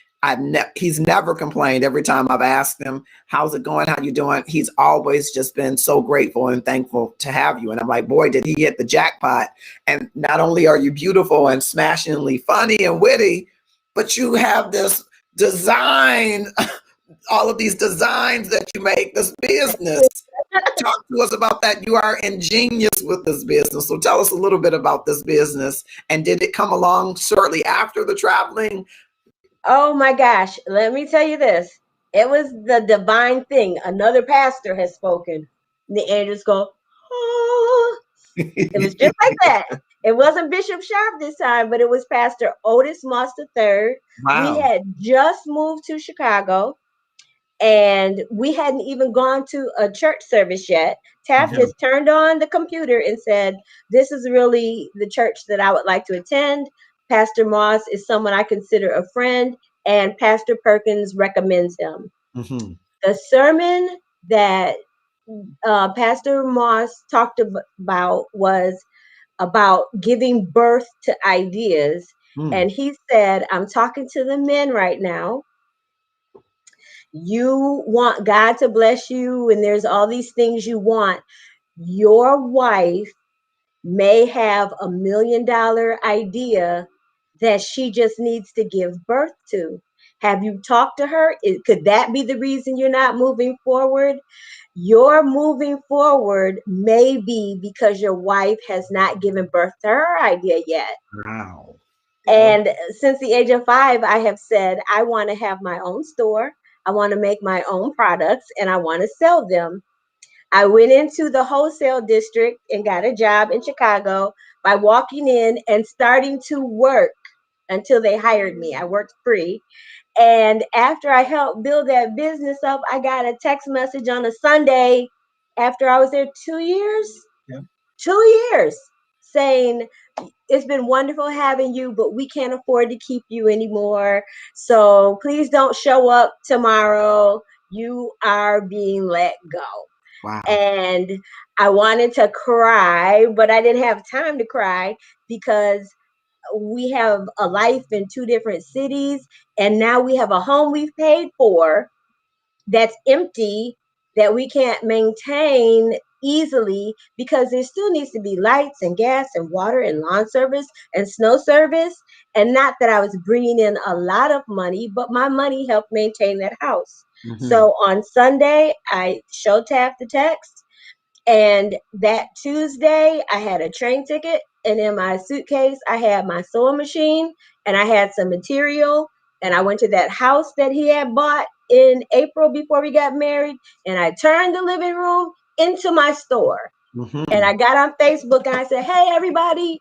he's never complained. Every time I've asked him, how's it going? How you doing? He's always just been so grateful and thankful to have you. And I'm like, boy, did he hit the jackpot. And not only are you beautiful and smashingly funny and witty, but you have this design all of these designs that you make, this business. Talk to us about that. You are ingenious with this business. So tell us a little bit about this business. And did it come along shortly after the traveling? Oh my gosh. Let me tell you this. It was the divine thing. Another pastor has spoken. And the angels go, oh. It was just like that. It wasn't Bishop Sharp this time, but it was Pastor Otis Moss III. Wow. We had just moved to Chicago, and we hadn't even gone to a church service yet. Taft just turned on the computer and said, this is really the church that I would like to attend. Pastor Moss is someone I consider a friend, and Pastor Perkins recommends him. The sermon that Pastor Moss talked about was about giving birth to ideas. And he said, I'm talking to the men right now. You want God to bless you, and there's all these things you want. Your wife may have $1 million idea that she just needs to give birth to. Have you talked to her? Could that be the reason you're not moving forward? Your moving forward may be because your wife has not given birth to her idea yet. Wow. And since the age of 5, I have said, I want to have my own store. I want to make my own products, and I want to sell them. I went into the wholesale district and got a job in Chicago by walking in and starting to work until they hired me. I worked free. And after I helped build that business up, I got a text message on a Sunday after I was there 2 years. 2 years saying, it's been wonderful having you, but we can't afford to keep you anymore. So please don't show up tomorrow. You are being let go. Wow. And I wanted to cry, but I didn't have time to cry because we have a life in 2 different cities. And now we have a home we've paid for that's empty, that we can't maintain easily because there still needs to be lights and gas and water and lawn service and snow service. And not that I was bringing in a lot of money, but my money helped maintain that house. So on Sunday, I showed Taft the text. And that Tuesday, I had a train ticket. And in my suitcase, I had my sewing machine and I had some material. And I went to that house that he had bought in April before we got married. And I turned the living room into my store. And I got on Facebook and I said, hey, everybody,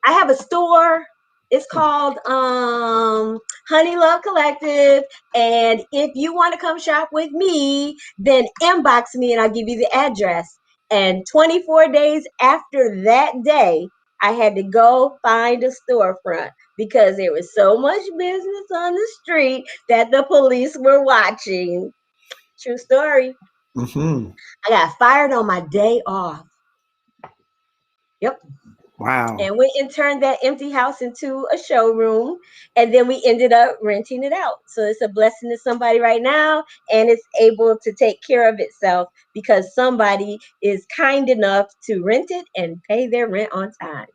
I have a store. It's called Honey Love Collective. And if you want to come shop with me, then inbox me and I'll give you the address. And 24 days after that day, I had to go find a storefront because there was so much business on the street that the police were watching. True story. I got fired on my day off. Yep. Wow. and went and turned that empty house into a showroom. And then we ended up renting it out. So it's a blessing to somebody right now, and it's able to take care of itself because somebody is kind enough to rent it and pay their rent on time.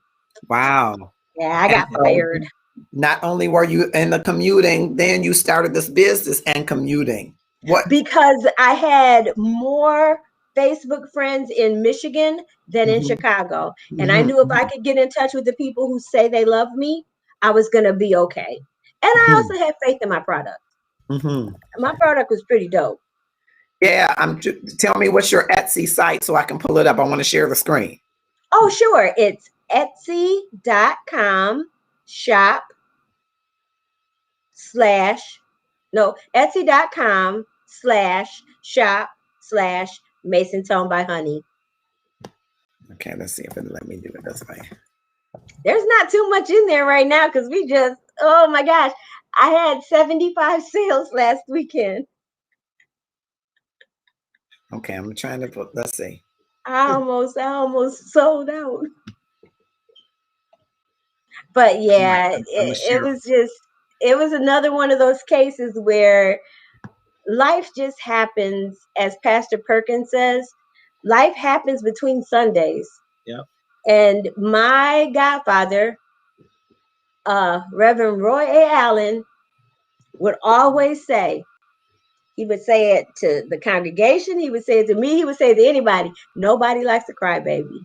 Wow. Yeah, I And got so fired not only were you in the commuting, then you started this business and commuting. What? because I had more Facebook friends in Michigan than in Mhm, Chicago. And I mhm, knew if I mhm, could get in touch with the people who say they love me, I was going to be okay. And I mhm, also had faith in my product. mhm. My product was pretty dope. Yeah, tell me what's your Etsy site so I can pull it up. I want to share the screen. Oh, sure. It's etsy.com shop slash, no, etsy.com/shop/ Mason Tone by Honey. Okay, let's see if it'll let me do it this way. There's not too much in there right now because we just, oh my gosh, I had 75 sales last weekend. Okay, I'm trying to put, let's see. I almost sold out. But All right, yeah, I'm gonna share. it was another one of those cases where life just happens, as Pastor Perkins says, life happens between Sundays. Yep. And my godfather, Reverend Roy A. Allen, would always say, he would say it to the congregation, he would say it to me, he would say it to anybody, nobody likes a crybaby.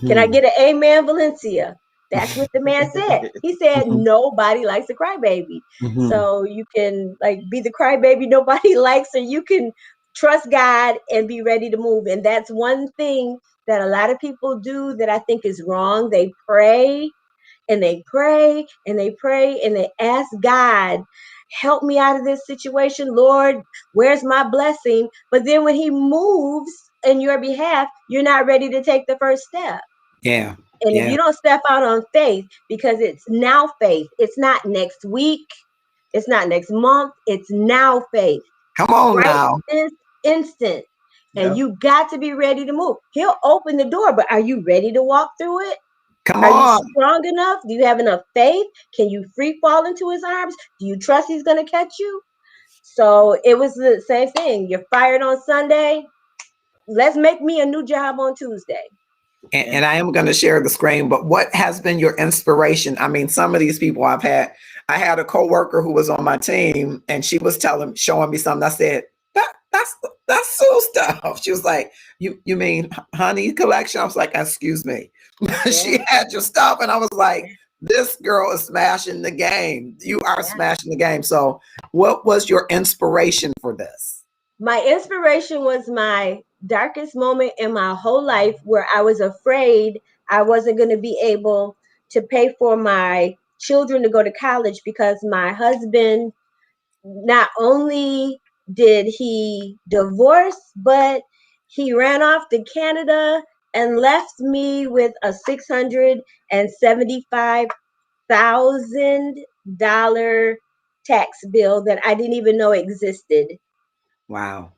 Can I Mhm, get an amen, Valencia? That's what the man said. He said mhm, nobody likes a crybaby. mhm. So you can like be the crybaby nobody likes, or you can trust God and be ready to move. And that's one thing that a lot of people do that I think is wrong. They pray and they pray and they pray and they ask God, help me out of this situation. Lord, where's my blessing? But then when he moves in your behalf, you're not ready to take the first step. Yeah, And if yeah. you don't step out on faith, because it's now faith, it's not next week, it's not next month, it's now faith, Come on right now. this instant. And Yep. you got to be ready to move. He'll open the door, but are you ready to walk through it? Come Are you on. strong enough? Do you have enough faith? Can you free fall into his arms? Do you trust he's going to catch you? So it was the same thing. You're fired on Sunday. Let's make me a new job on Tuesday. And I am going to share the screen, but what has been your inspiration? I mean, some of these people I had a coworker who was on my team and she was showing me something. I said, that's Sue stuff. She was like, you mean honey collection? I was like, excuse me. Yeah, She had your stuff. And I was like, this girl is smashing the game. You are yeah. smashing the game. So what was your inspiration for this? My inspiration was my darkest moment in my whole life where I was afraid I wasn't going to be able to pay for my children to go to college because my husband, not only did he divorce, but he ran off to Canada and left me with a $675,000 tax bill that I didn't even know existed. Wow.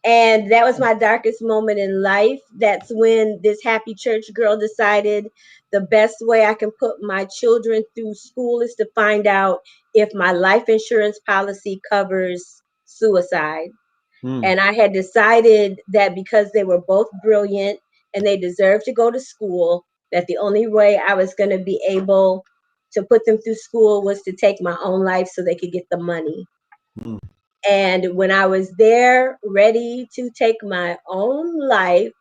And that was my darkest moment in life. That's when this happy church girl decided the best way I can put my children through school is to find out if my life insurance policy covers suicide. Hmm. And I had decided that because they were both brilliant and they deserved to go to school, that the only way I was going to be able to put them through school was to take my own life so they could get the money. Hmm. And when I was there ready to take my own life,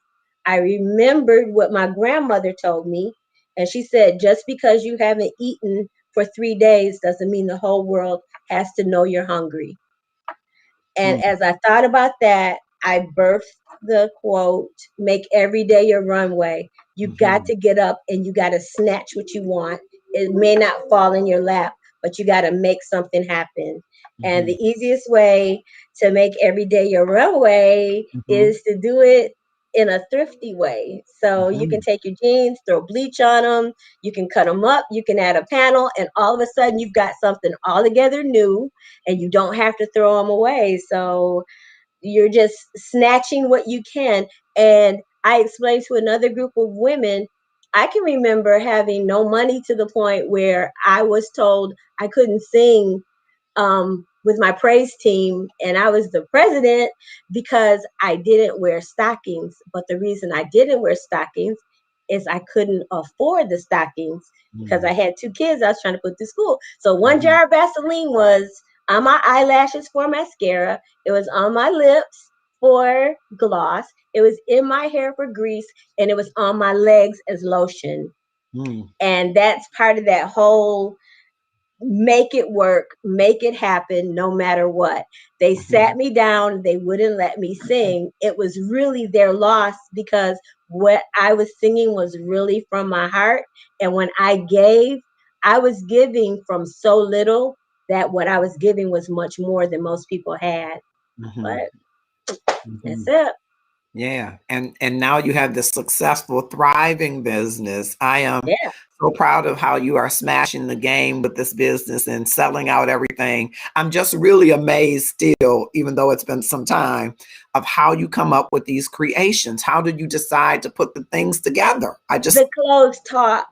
I remembered what my grandmother told me. And she said, just because you haven't eaten for 3 days doesn't mean the whole world has to know you're hungry. And Hmm. as I thought about that, I birthed the quote, make every day your runway. You got Mhm. to get up and you got to snatch what you want. It may not fall in your lap, but you got to make something happen. And the Mhm. easiest way to make every day your runway Mhm. is to do it in a thrifty way. So you can Mhm. take your jeans, throw bleach on them, you can cut them up, you can add a panel, and all of a sudden you've got something altogether new and you don't have to throw them away. So you're just snatching what you can. And I explained to another group of women, I can remember having no money to the point where I was told I couldn't sing with my praise team, and I was the president because I didn't wear stockings. But the reason I didn't wear stockings is I couldn't afford the stockings because I had 2 kids I was trying to put to school. So one jar of Vaseline was on my eyelashes for mascara. It was on my lips for gloss. It was in my hair for grease, and it was on my legs as lotion. And that's part of that whole make it work, make it happen no matter what. They sat me down, they wouldn't let me sing. It was really their loss because what I was singing was really from my heart. And when I gave, I was giving from so little that what I was giving was much more than most people had. But that's it. Yeah. And now you have this successful, thriving business. I am Yeah. so proud of how you are smashing the game with this business and selling out everything. I'm just really amazed still, even though it's been some time, of how you come up with these creations. How did you decide to put the things together? The clothes talk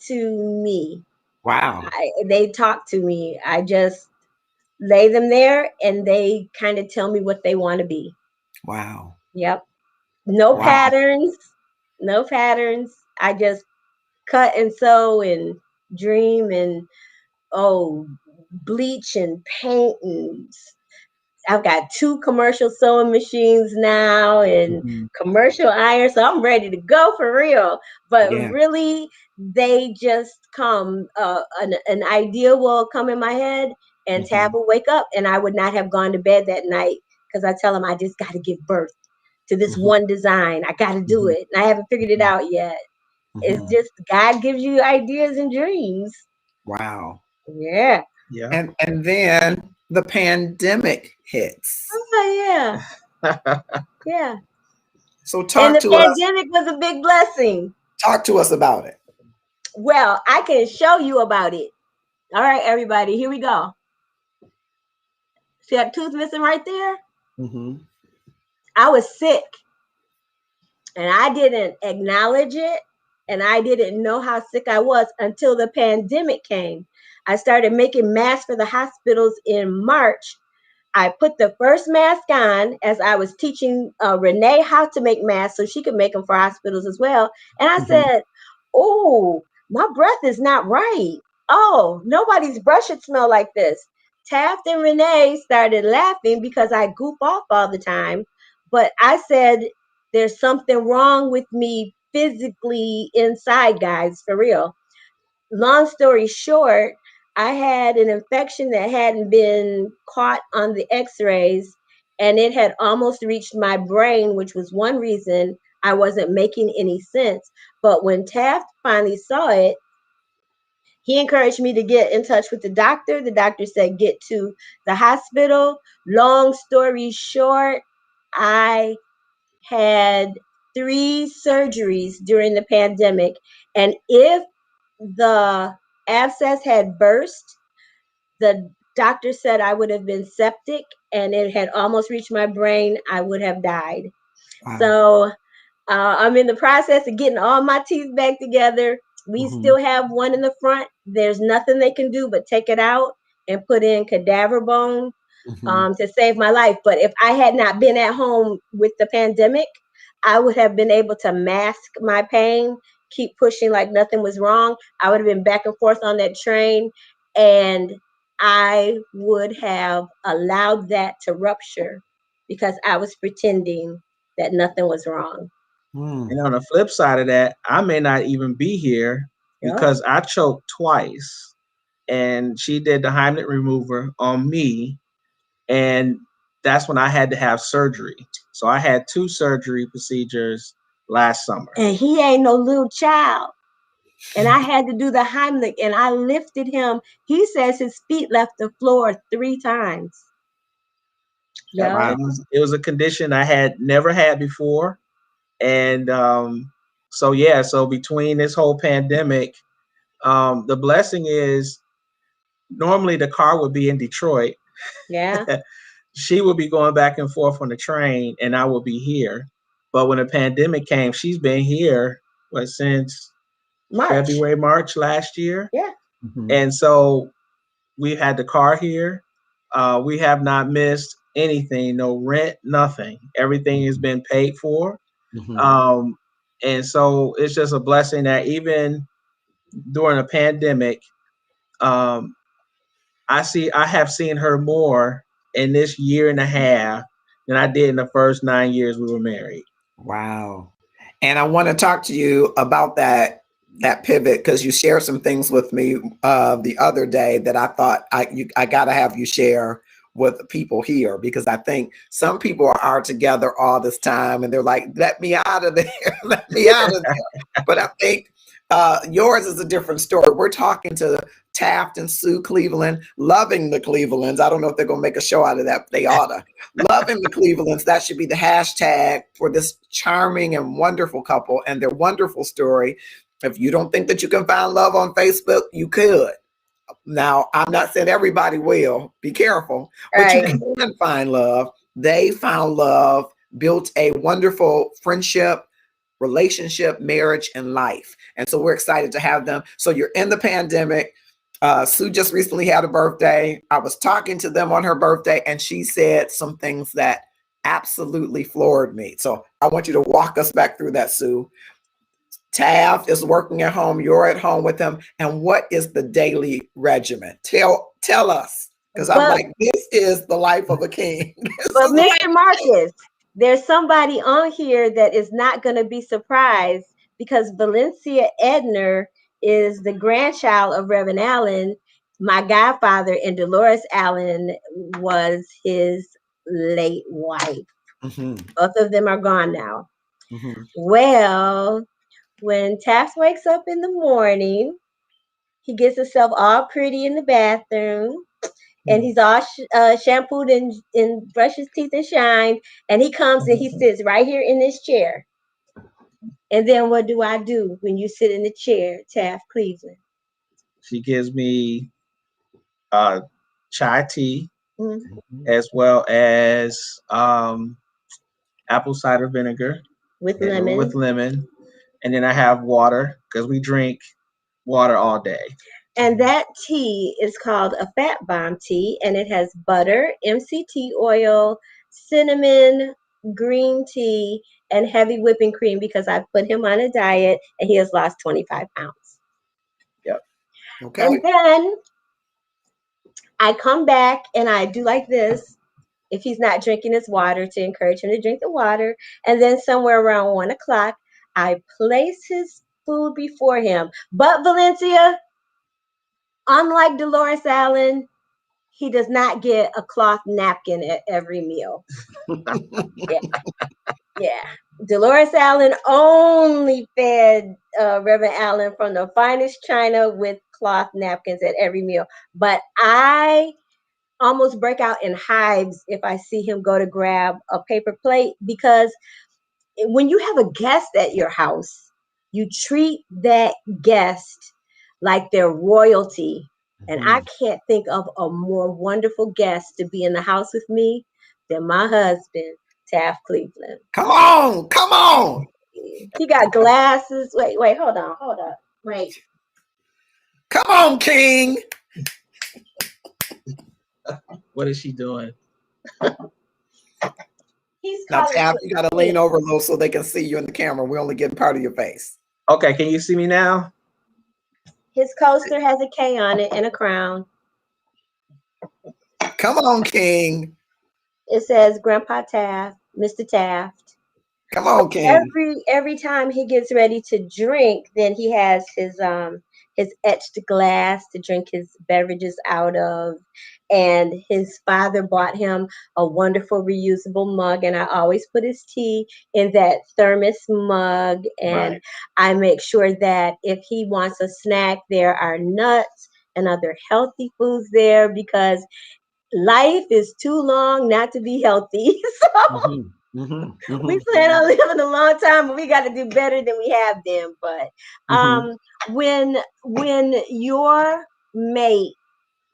to me. Wow. They talk to me. I just lay them there and they kind of tell me what they want to be. Wow. Yep. No Wow. patterns. No patterns. I just cut and sew and dream and bleach and paint, and I've got 2 commercial sewing machines now and commercial iron, so I'm ready to go for real. But Yeah. really, they just come. An idea will come in my head, and Tab will wake up, and I would not have gone to bed that night because I tell him I just got to give birth to this one design. I got to do it, and I haven't figured it out yet. It's just God gives you ideas and dreams. Wow. Yeah. Yeah. And then the pandemic hits. Oh yeah. Yeah. So And talk the to us. pandemic was a big blessing. Talk to us about it. Well, I can show you about it. All right, everybody, here we go. See that tooth missing right there? I was sick and I didn't acknowledge it and I didn't know how sick I was until the pandemic came. I started making masks for the hospitals in March. I put the first mask on as I was teaching Renee how to make masks so she could make them for hospitals as well. And I said, oh, my breath is not right. Oh, nobody's breath should smell like this. Taft and Renee started laughing because I goof off all the time. But I said, there's something wrong with me physically inside, guys, for real. Long story short, I had an infection that hadn't been caught on the x-rays, and it had almost reached my brain, which was one reason I wasn't making any sense. But when Taft finally saw it, he encouraged me to get in touch with the doctor. The doctor said, get to the hospital. Long story short, I had 3 surgeries during the pandemic. And if the abscess had burst, the doctor said I would have been septic and it had almost reached my brain. I would have died. Wow. So I'm in the process of getting all my teeth back together. We still have one in the front. There's nothing they can do but take it out and put in cadaver bone to save my life. But if I had not been at home with the pandemic, I would have been able to mask my pain, keep pushing like nothing was wrong. I would have been back and forth on that train, and I would have allowed that to rupture because I was pretending that nothing was wrong. And on the flip side of that, I may not even be here because I choked twice. And she did the Heimlich remover on me. And that's when I had to have surgery. So I had 2 surgery procedures last summer. And he ain't no little child. And I had to do the Heimlich, and I lifted him. He says his feet left the floor 3 times. Yeah, wow. it was a condition I had never had before. And so between this whole pandemic, the blessing is normally the car would be in Detroit. Yeah. She would be going back and forth on the train and I would be here. But when the pandemic came, she's been here since February, March last year. Yeah. And so we had the car here. We have not missed anything, no rent, nothing. Everything has been paid for. And so it's just a blessing that even during a pandemic, I have seen her more in this year and a half than I did in the first 9 years we were married. Wow. And I want to talk to you about that pivot, because you shared some things with me the other day that I thought I got to have you share with people here, because I think some people are together all this time and they're like, let me out of there, let me out of there. But I think yours is a different story. We're talking to Taft and Sue Cleveland, loving the Clevelands. I don't know if they're going to make a show out of that, but they ought to. Loving the Clevelands. That should be the hashtag for this charming and wonderful couple and their wonderful story. If you don't think that you can find love on Facebook, you could. Now, I'm not saying everybody will. Be careful. But you can find love. They found love, built a wonderful friendship, relationship, marriage, and life. And so we're excited to have them. So you're in the pandemic. Sue just recently had a birthday. I was talking to them on her birthday, and she said some things that absolutely floored me. So I want you to walk us back through that, Sue. Taft is working at home. You're at home with him. And what is the daily regimen? Tell us, because I'm like, this is the life of a king. But Mr. Marcus, there's somebody on here that is not going to be surprised, because Valencia Edner is the grandchild of Reverend Allen, my godfather, and Dolores Allen was his late wife. Both of them are gone now. Well, when Taft wakes up in the morning, he gets himself all pretty in the bathroom, and he's all shampooed and brushes teeth and shine. And he comes and he sits right here in this chair. And then what do I do when you sit in the chair, Taft Cleveland? She gives me chai tea, as well as apple cider vinegar with lemon. And then I have water, because we drink water all day. And that tea is called a fat bomb tea, and it has butter, MCT oil, cinnamon, green tea, and heavy whipping cream, because I put him on a diet and he has lost 25 pounds. Yep. Okay. And then I come back and I do like this, if he's not drinking his water, to encourage him to drink the water. And then somewhere around 1 o'clock, I place his food before him. But Valencia, unlike Dolores Allen, he does not get a cloth napkin at every meal. Yeah. Dolores Allen only fed Reverend Allen from the finest china with cloth napkins at every meal. But I almost break out in hives if I see him go to grab a paper plate, because when you have a guest at your house, you treat that guest like they're royalty. And I can't think of a more wonderful guest to be in the house with me than my husband, Taft Cleveland. Come on. He got glasses. Wait, hold on. Wait. Come on, King. What is she doing? Now, Taft, you got to lean over a little so they can see you in the camera. We're only getting part of your face. Okay, can you see me now? His coaster has a K on it and a crown. Come on, King. It says Grandpa Taft, Mr. Taft. Come on, King. Every time he gets ready to drink, then he has his etched glass to drink his beverages out of. And his father bought him a wonderful reusable mug, and I always put his tea in that thermos mug. And I make sure that if he wants a snack, there are nuts and other healthy foods there, because life is too long not to be healthy. So we plan on living a long time, but we got to do better than we have been. But when your mate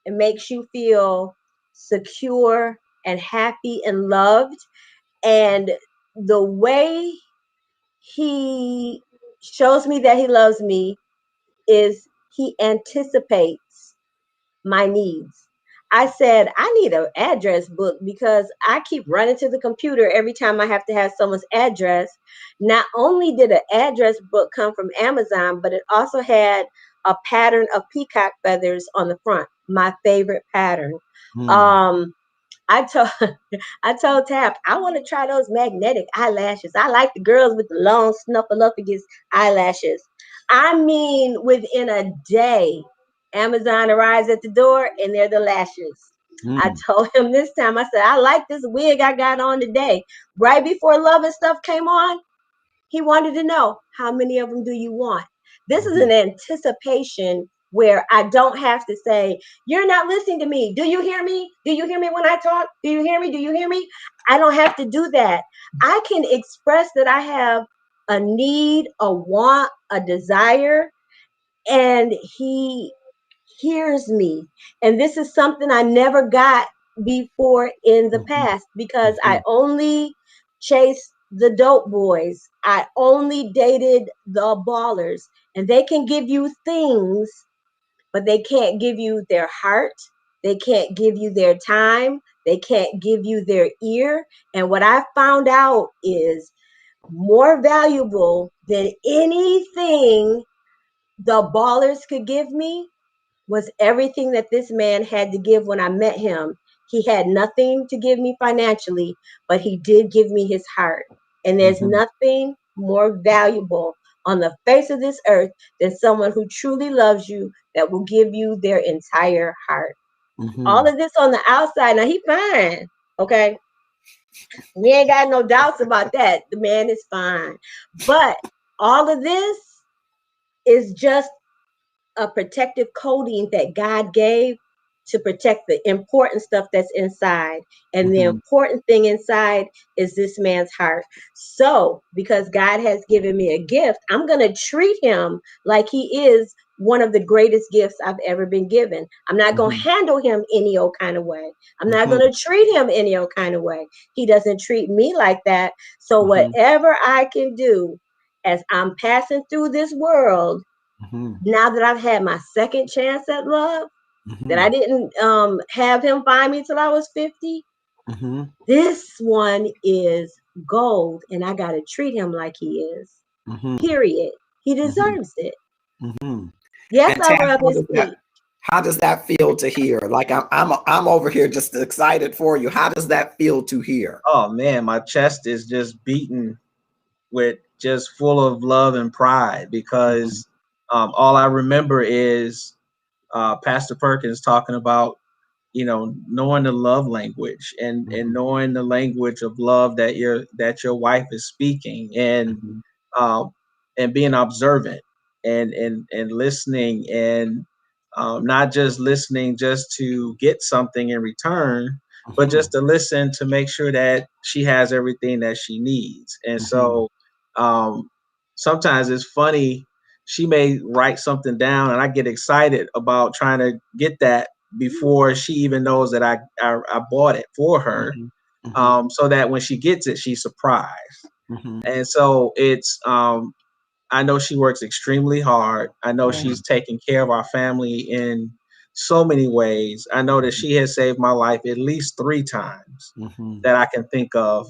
makes you feel secure and happy and loved, and the way he shows me that he loves me is he anticipates my needs. I said, I need an address book because I keep running to the computer every time I have to have someone's address. Not only did an address book come from Amazon, but it also had a pattern of peacock feathers on the front, my favorite pattern. Mm. Um, I told I told Taft, I want to try those magnetic eyelashes. I like the girls with the long snuffleupagus eyelashes. I mean, within a day, Amazon arrives at the door and they're the lashes. I Mm. told him this time, I said, I like this wig I got on today. Right before Love and Stuff came on, he wanted to know, how many of them do you want? This is Mhm. an anticipation where I don't have to say, you're not listening to me. Do you hear me? Do you hear me when I talk? Do you hear me? Do you hear me? I don't have to do that. I can express that I have a need, a want, a desire, and he hears me. And this is something I never got before in the Mhm. past because I Mhm. only chased the dope boys. I only dated the ballers. And they can give you things, but they can't give you their heart. They can't give you their time. They can't give you their ear. And what I found out is more valuable than anything the ballers could give me was everything that this man had to give when I met him. He had nothing to give me financially, but he did give me his heart. And there's Mhm. nothing more valuable on the face of this earth than someone who truly loves you that will give you their entire heart. All Mhm. of this on the outside. Now he fine. Okay. We ain't got no doubts about that. The man is fine. But all of this is just a protective coating that God gave to protect the important stuff that's inside. And the Mhm. important thing inside is this man's heart. So, because God has given me a gift, I'm going to treat him like he is one of the greatest gifts I've ever been given. I'm not going to Mhm. handle him any old kind of way. I'm not Mhm. going to treat him any old kind of way. He doesn't treat me like that. So, Mhm. whatever I can do as I'm passing through this world, Mhm. now that I've had my second chance at love, that I Mhm. didn't have him find me till I was 50, Mhm. this one is gold, and I got to treat him like he is. Mhm. Period. He Mhm. deserves it. Mhm. Yes, And I Tam, rub his feet. how does that feel to hear? Like I'm over here just excited for you. How does that feel to hear? Oh man, my chest is just beating with just full of love and pride Mhm. because all I remember is Pastor Perkins talking about, knowing the love language and Mhm. knowing the language of love that your wife is speaking, Mhm. um, and being observant and listening, and not just listening just to get something in return, but just Mhm. to listen to make sure that she has everything that she needs. And Mhm. so sometimes it's funny. She may write something down, and I get excited about trying to get that before she even knows that I bought it for her, Mhm. Mhm. so that when she gets it, she's surprised. Mhm. And so it's I know she works extremely hard. I know Mhm. she's taking care of our family in so many ways. I know that she has saved my life at least 3 times Mhm. that I can think of,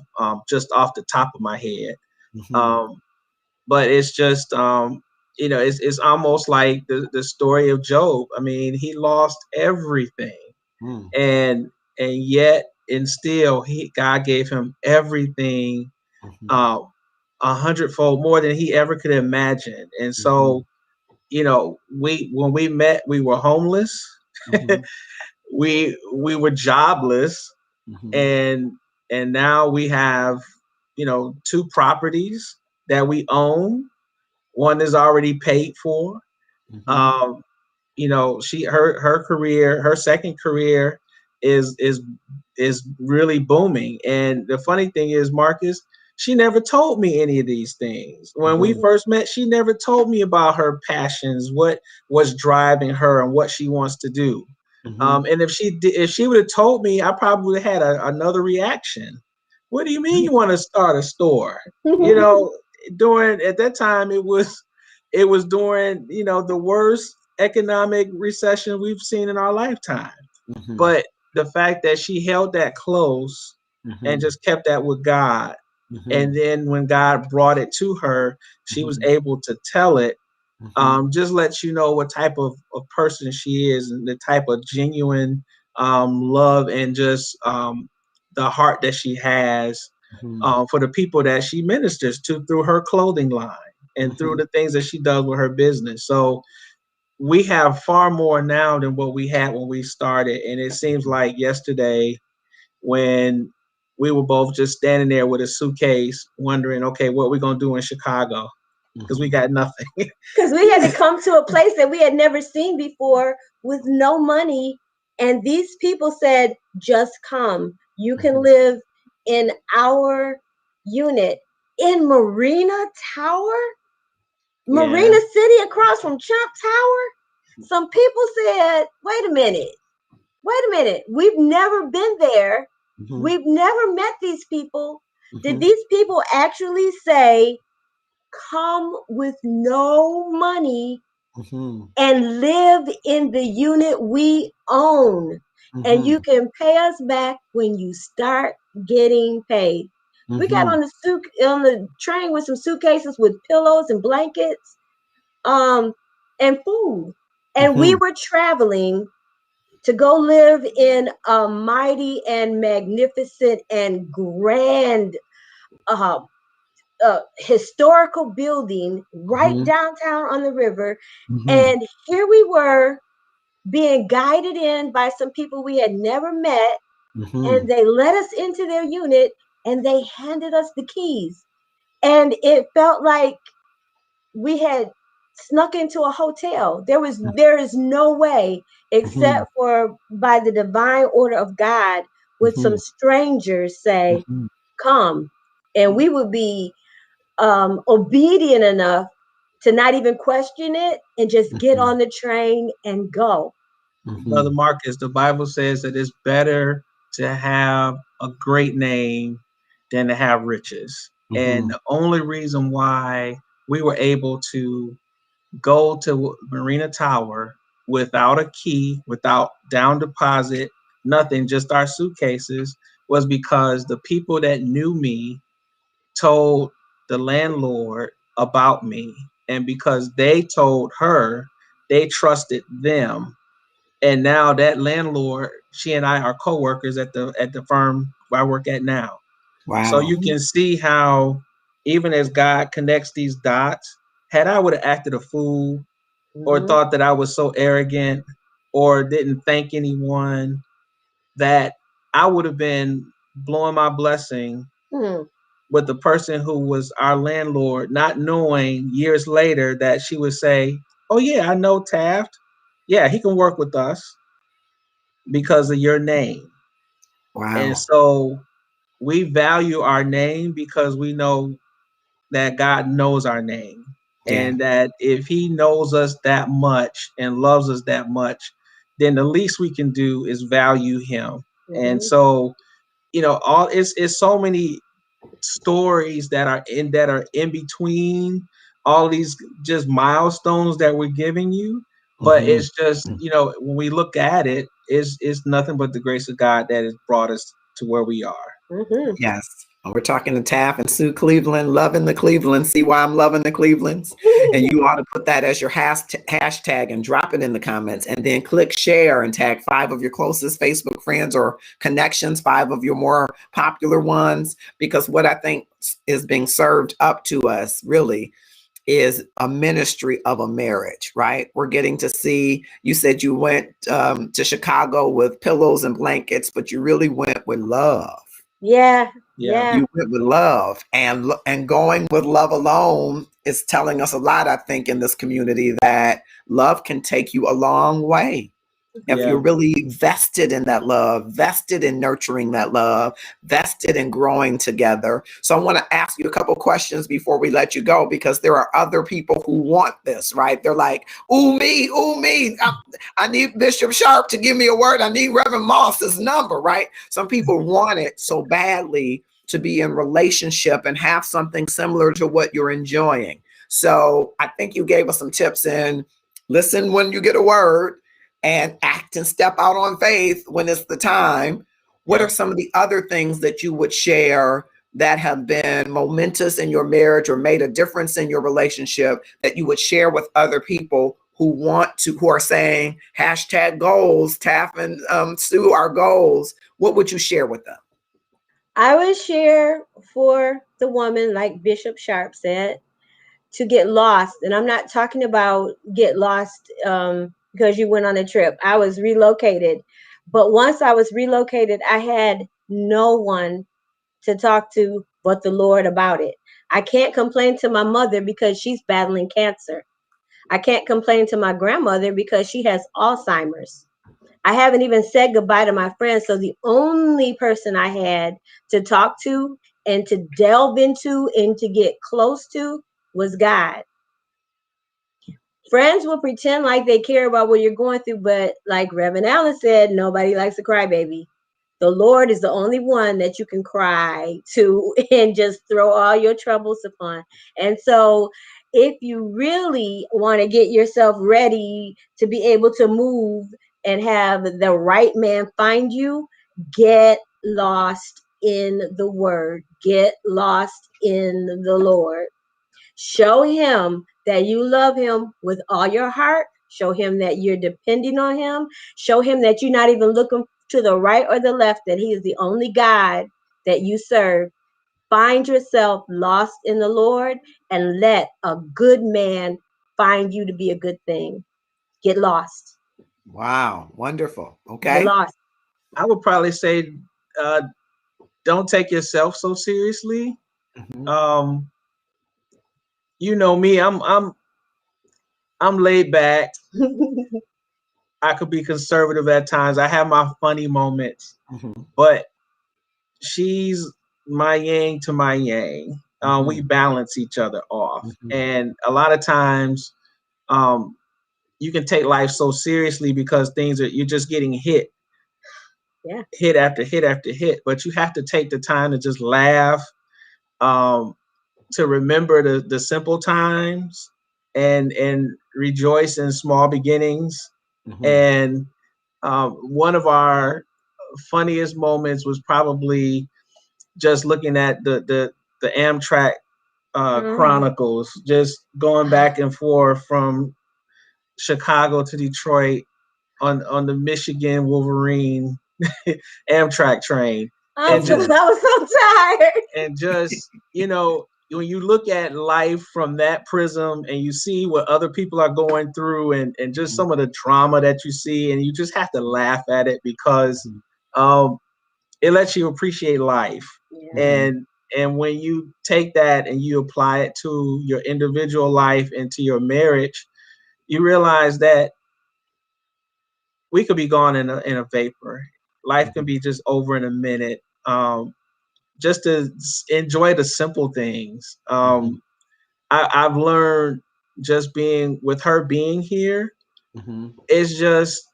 just off the top of my head. Mhm. Um, but it's just it's almost like the story of Job. I mean, he lost everything, Mhm. and yet and still God gave him everything, Mhm. uh, 100-fold more than he ever could imagine. And Mhm. so, we when we met, we were homeless, Mhm. we were jobless, Mhm. and now we have, 2 properties that we own. One is already paid for. Mhm. Um, her career, her second career is really booming. And the funny thing is, Marcus, she never told me any of these things. When we Mhm. first met, she never told me about her passions, what was driving her and what she wants to do. Mhm. And if she would have told me, I probably would have had another reaction. What do you mean you want to start a store? You know, during at that time it was it was during, the worst economic recession we've seen in our lifetime. Mm-hmm. But the fact that she held that close and just kept that with God. And then when God brought it to her, she was able to tell it. Just lets you know what type of person she is, and the type of genuine love and just the heart that she has for the people that she ministers to through her clothing line and through the things that she does with her business. So we have far more now than what we had when we started. And it seems like yesterday when we were both just standing there with a suitcase wondering, okay, what we're going to do in Chicago, because we got nothing. Because we had to come to a place that we had never seen before with no money. And these people said, just come. You can live in our unit in Marina Tower, Marina City, across from Trump Tower. Some people said, wait a minute. We've never been there. We've never met these people. Did these people actually say, come with no money and live in the unit we own, and you can pay us back when you start getting paid? We got on the train with some suitcases with pillows and blankets and food, and we were traveling to go live in a mighty and magnificent and grand historical building right downtown on the river. And here we were being guided in by some people we had never met, and they let us into their unit and they handed us the keys. And it felt like we had snuck into a hotel. There is no way, except for by the divine order of God, would some strangers say, come. And we would be obedient enough to not even question it and just get on the train and go. Brother Marcus, the Bible says that it's better to have a great name than to have riches. And the only reason why we were able to go to Marina Tower without a key, without down deposit, nothing, just our suitcases, was because the people that knew me told the landlord about me. And because they told her, they trusted them. And now that landlord, she and I are co-workers at the firm where I work at now. Wow. So you can see how, even as God connects these dots, had I would have acted a fool or thought that I was so arrogant or didn't thank anyone, that I would have been blowing my blessing with the person who was our landlord, not knowing years later that she would say, oh yeah, I know Taft. Yeah, he can work with us because of your name. Wow. And so we value our name because we know that God knows our name. And that if he knows us that much and loves us that much, then the least we can do is value him. And so, all it's so many stories that are in between all these just milestones that we're giving you. But it's just, when we look at it, it's nothing but the grace of God that has brought us to where we are. Yes. We're talking to Taft and Sue Cleveland, loving the Cleveland. See why I'm loving the Clevelands? And you ought to put that as your hashtag and drop it in the comments, and then click share and tag 5 of your closest Facebook friends or connections, 5 of your more popular ones, because what I think is being served up to us really is a ministry of a marriage, right? We're getting to see, you said you went to Chicago with pillows and blankets, but you really went with love. Yeah. You went with love, and going with love alone is telling us a lot, I think, in this community, that love can take you a long way. If you're really vested in that love, vested in nurturing that love, vested in growing together. So I want to ask you a couple questions before we let you go, because there are other people who want this, right? They're like, ooh, me. I need Bishop Sharp to give me a word. I need Reverend Moss's number, right? Some people want it so badly to be in relationship and have something similar to what you're enjoying. So I think you gave us some tips in listen when you get a word and act and step out on faith when it's the time. What Yeah. are some of the other things that you would share that have been momentous in your marriage or made a difference in your relationship that you would share with other people who are saying hashtag goals, Taft and Sue, our goals? What would you share with them? I would share for the woman, like Bishop Sharp said, to get lost. And I'm not talking about get lost because you went on a trip. I was relocated. But once I was relocated, I had no one to talk to but the Lord about it. I can't complain to my mother because she's battling cancer. I can't complain to my grandmother because she has Alzheimer's. I haven't even said goodbye to my friends. So the only person I had to talk to and to delve into and to get close to was God. Friends will pretend like they care about what you're going through, but like Reverend Allen said, nobody likes a crybaby. The Lord is the only one that you can cry to and just throw all your troubles upon. And so, if you really want to get yourself ready to be able to move and have the right man find you, get lost in the Word, get lost in the Lord. Show him that you love him with all your heart. Show him that you're depending on him. Show him that you're not even looking to the right or the left, that he is the only God that you serve. Find yourself lost in the Lord and let a good man find you to be a good thing. Get lost. Wow, wonderful. Get Okay. lost. I would probably say, don't take yourself so seriously. Mhm. Um, you know me, I'm laid back. I could be conservative at times. I have my funny moments, Mhm. but she's my yang to my yang. We Mhm. balance each other off, Mhm. and a lot of times, um, you can take life so seriously because you're just getting Yeah. hit after hit after hit. But you have to take the time to just laugh, um, to remember the simple times, and rejoice in small beginnings. Mhm. And one of our funniest moments was probably just looking at the Amtrak Mhm. chronicles, just going back and forth from Chicago to Detroit on the Michigan Wolverine Amtrak train, and I just Mhm. was so tired. and just when you look at life from that prism and you see what other people are going through, and just Mhm. some of the drama that you see, and you just have to laugh at it because Mhm. um, it lets you appreciate life. Yeah. Mhm. And when you take that and you apply it to your individual life and to your marriage, you realize that we could be gone in a vapor. Life can Mhm. be just over in a minute. Just to enjoy the simple things. Mhm. I've learned just being with her being here. Mhm. It's just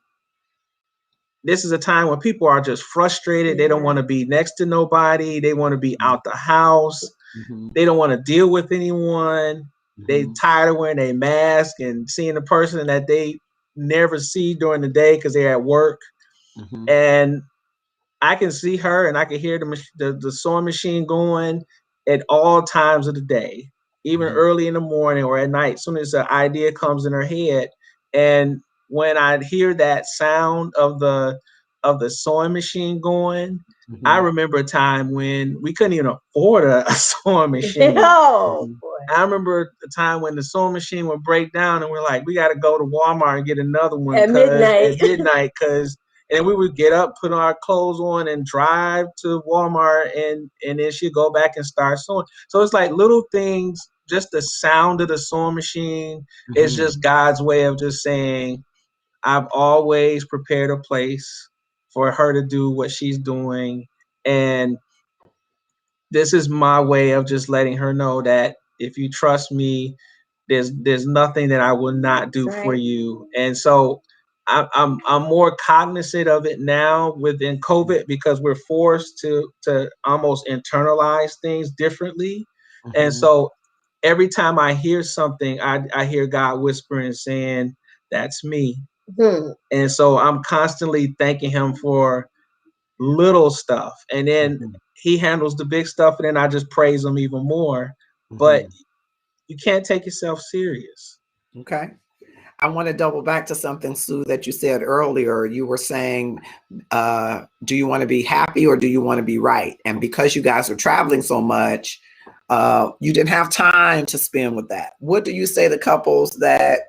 this is a time when people are just frustrated. They don't Yeah. want to be next to nobody. They want to be Mhm. out the house. Mhm. They don't want to deal with anyone. They Mhm. tired of wearing a mask and seeing the person that they never see during the day because they're at work. Mhm. And I can see her and I can hear the sewing machine going at all times of the day, even Mhm. early in the morning or at night. As soon as the idea comes in her head, and when I hear that sound of the sewing machine going, I Mhm. remember a time when we couldn't even afford a sewing machine. Oh Mhm. boy. I remember the time when the sewing machine would break down and we're like, we got to go to Walmart and get another one At because midnight. at midnight, and we would get up, put our clothes on, and drive to Walmart, and then she'd go back and start sewing. So it's like little things, just the sound of the sewing machine is Mhm. just God's way of just saying, I've always prepared a place for her to do what she's doing. And this is my way of just letting her know that if you trust me, there's nothing that I will not That's do for right. you. And so I'm more cognizant of it now within COVID because we're forced to almost internalize things differently. And Mhm. so every time I hear something, I hear God whispering, saying, "That's me." And so I'm constantly thanking him for little stuff. And then he handles the big stuff, and then I just praise him even more. But you can't take yourself serious. Okay. I want to double back to something, Sue, that you said earlier. You were saying, do you want to be happy or do you want to be right? And because you guys are traveling so much, you didn't have time to spend with that. What do you say to couples that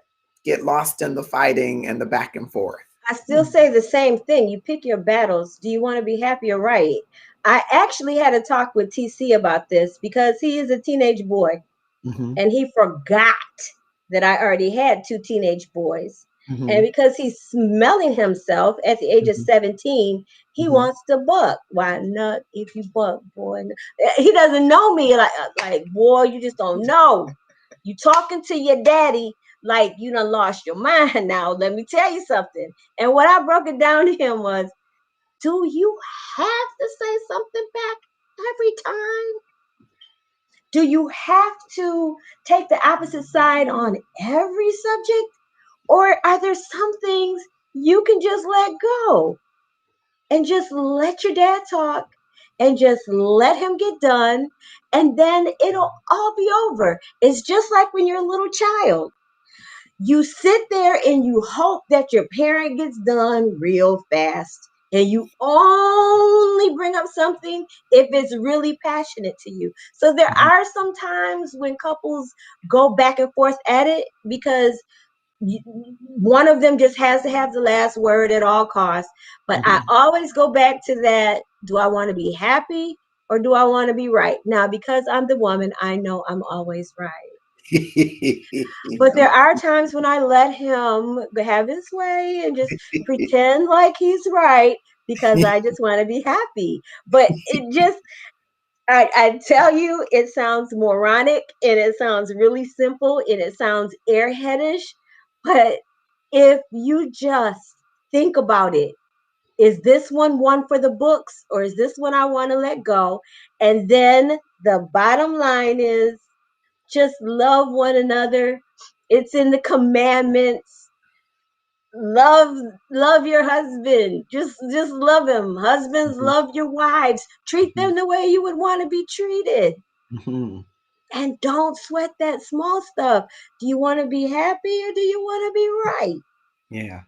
get lost in the fighting and the back and forth? I still say the same thing. You pick your battles. Do you want to be happy or right? I actually had a talk with TC about this because he is a teenage boy and he forgot that I already had 2 teenage boys. And because he's smelling himself at the age of 17, he wants to buck. Why not if you buck, boy? He doesn't know me like, boy, you just don't know. You talking to your daddy like you done lost your mind now. Let me tell you something. And what I broke it down to him was, do you have to say something back every time? Do you have to take the opposite side on every subject? Or are there some things you can just let go and just let your dad talk and just let him get done, and then it'll all be over? It's just like when you're a little child. You sit there and you hope that your parent gets done real fast. And you only bring up something if it's really passionate to you. So there are some times when couples go back and forth at it because one of them just has to have the last word at all costs. But I always go back to that. Do I want to be happy or do I want to be right? Now, because I'm the woman, I know I'm always right. But there are times when I let him have his way and just pretend like he's right because I just want to be happy. But it just, I tell you, it sounds moronic and it sounds really simple and it sounds airheadish. But if you just think about it, is this one for the books or is this one I want to let go? And then the bottom line is just love one another. It's in the commandments. Love your husband. Just love him. Husbands, love your wives. Treat them the way you would want to be treated. And don't sweat that small stuff. Do you want to be happy or do you want to be right? Yeah.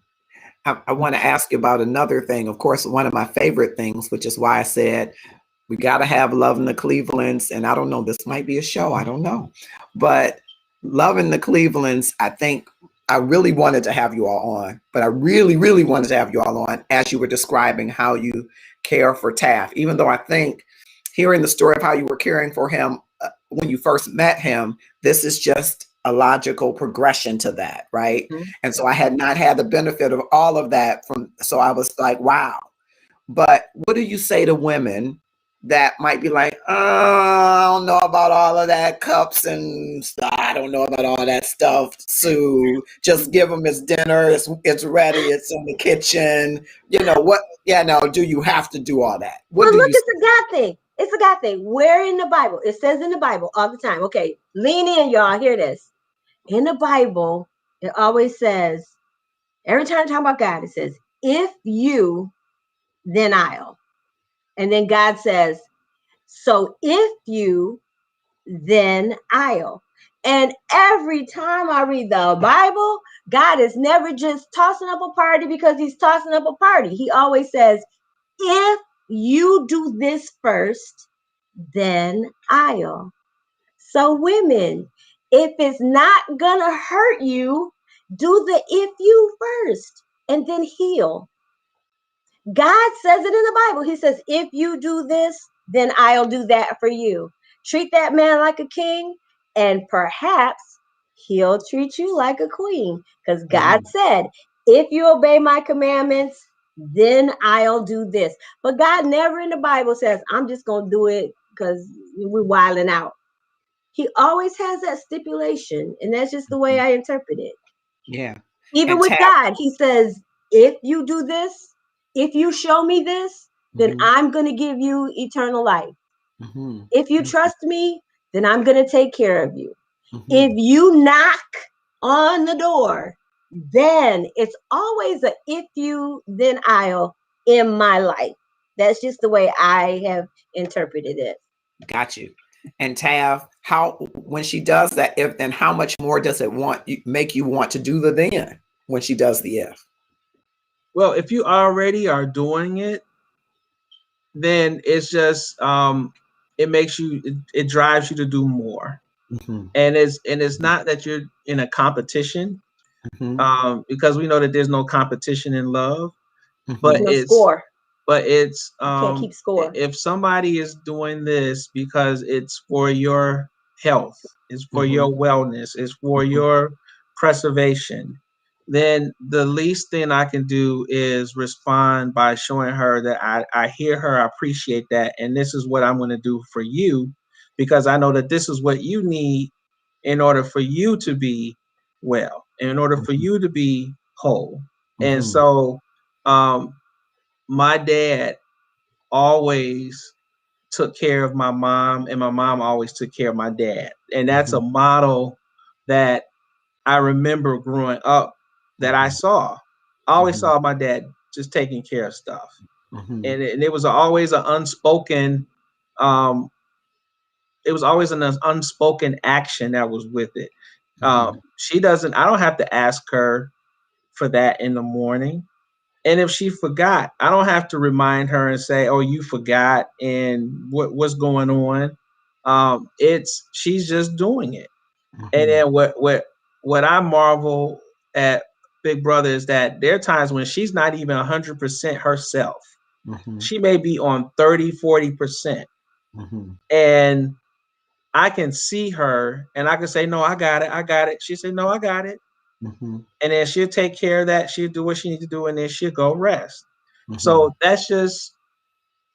I want to ask you about another thing. Of course, one of my favorite things, which is why I said we got to have Lovin the Clevelands. And I don't know, this might be a show. I don't know. But Lovin the Clevelands, I think I really wanted to have you all on. But I really, really wanted to have you all on as you were describing how you care for Taft. Even though I think hearing the story of how you were caring for him when you first met him, this is just a logical progression to that, right? And so I had not had the benefit of all of that so I was like, wow. But what do you say to women that might be like, oh, I don't know about all of that cups and stuff. I don't know about all that stuff, Sue. Just give him his dinner. It's ready. It's in the kitchen. You know what? Yeah, no, do you have to do all that? Well, look, it's a God thing. It's a God thing. Where in the Bible? It says in the Bible all the time. Okay, lean in, y'all. Hear this. In the Bible, it always says, every time I talk about God, it says, if you, then I'll. And then God says, so if you, then I'll. And every time I read the Bible, God is never just tossing up a party because he's tossing up a party. He always says, if you do this first, then I'll. So women, if it's not gonna hurt you, do the if you first and then heal. God says it in the Bible. He says, if you do this, then I'll do that for you. Treat that man like a king, and perhaps he'll treat you like a queen. Because God said, if you obey my commandments, then I'll do this. But God never in the Bible says, I'm just going to do it because we're wilding out. He always has that stipulation, and that's just the way I interpret it. Yeah. Even with God, he says, if you do this, if you show me this, then I'm going to give you eternal life. If you trust me, then I'm going to take care of you. If you knock on the door, then it's always a if you, then I'll in my life. That's just the way I have interpreted it. Got you. And Tav, how when she does that if, then how much more does it make you want to do the then when she does the if? Well, if you already are doing it, then it's just it makes you it drives you to do more. And it's not that you're in a competition, because we know that there's no competition in love, but No score. But it's can't keep score. if somebody is doing this because it's for your health, it's for your wellness, it's for your preservation, then the least thing I can do is respond by showing her that I hear her, I appreciate that, and this is what I'm going to do for you, because I know that this is what you need in order for you to be well, in order for you to be whole. And so my dad always took care of my mom, and my mom always took care of my dad. And that's a model that I remember growing up that I saw. I always saw my dad just taking care of stuff. And it was always an unspoken, it was always an unspoken action that was with it. I don't have to ask her for that in the morning. And if she forgot, I don't have to remind her and say, "Oh, you forgot," and what's going on. She's just doing it. And then what I marvel at Big Brother is that there are times when she's not even 100% herself. She may be on 30, 40%. And I can see her and I can say, "No, I got it. I got it." She said, "No, I got it." And then she'll take care of that. She'll do what she needs to do, and then she'll go rest. So that's just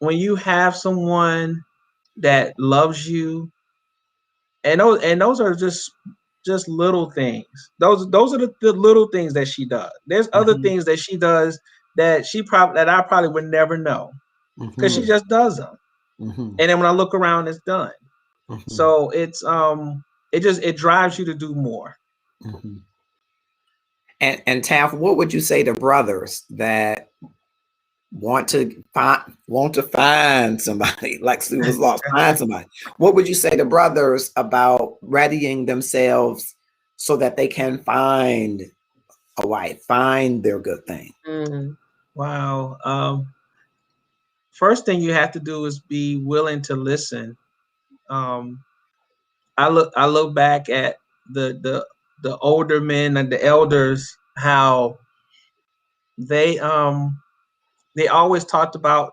when you have someone that loves you, and those are just little things. Those are the little things that she does. There's other things that she does that I probably would never know, because she just does them. And then when I look around, it's done. So it's it drives you to do more. And Taff, what would you say to brothers that want to find somebody like Sue was lost, find somebody? What would you say to brothers about readying themselves so that they can find a wife, find their good thing? Wow. First thing you have to do is be willing to listen. I look back at the older men and the elders, how they always talked about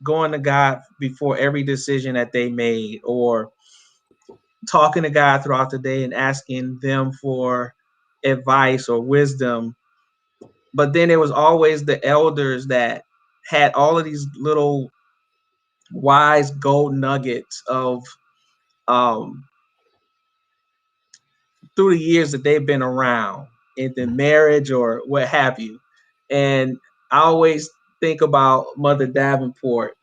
going to God before every decision that they made, or talking to God throughout the day and asking them for advice or wisdom. But then it was always the elders that had all of these little wise gold nuggets of through the years that they've been around in the marriage or what have you. And I always think about Mother Davenport.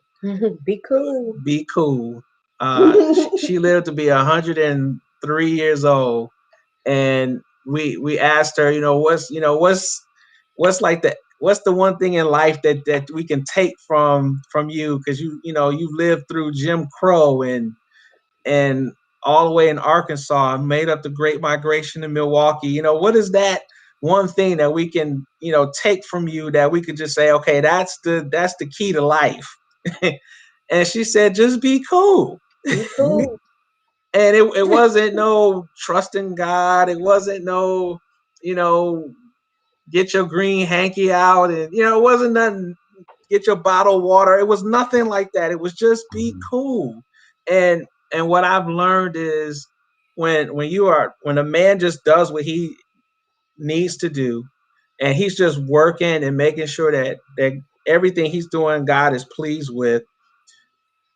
Be cool. Be cool. She lived to be 103 years old, and we asked her, what's like what's the one thing in life that we can take from you, because you lived through Jim Crow and all the way in Arkansas and made up the Great Migration in Milwaukee. What is that one thing that we can take from you that we could just say, okay, that's the key to life? And she said, just be cool. Be cool. And it wasn't no trust in God. It wasn't no, get your green hanky out, and it wasn't nothing, get your bottled water. It was nothing like that. It was just be cool. And what I've learned is when a man just does what he needs to do, and he's just working and making sure that everything he's doing God is pleased with,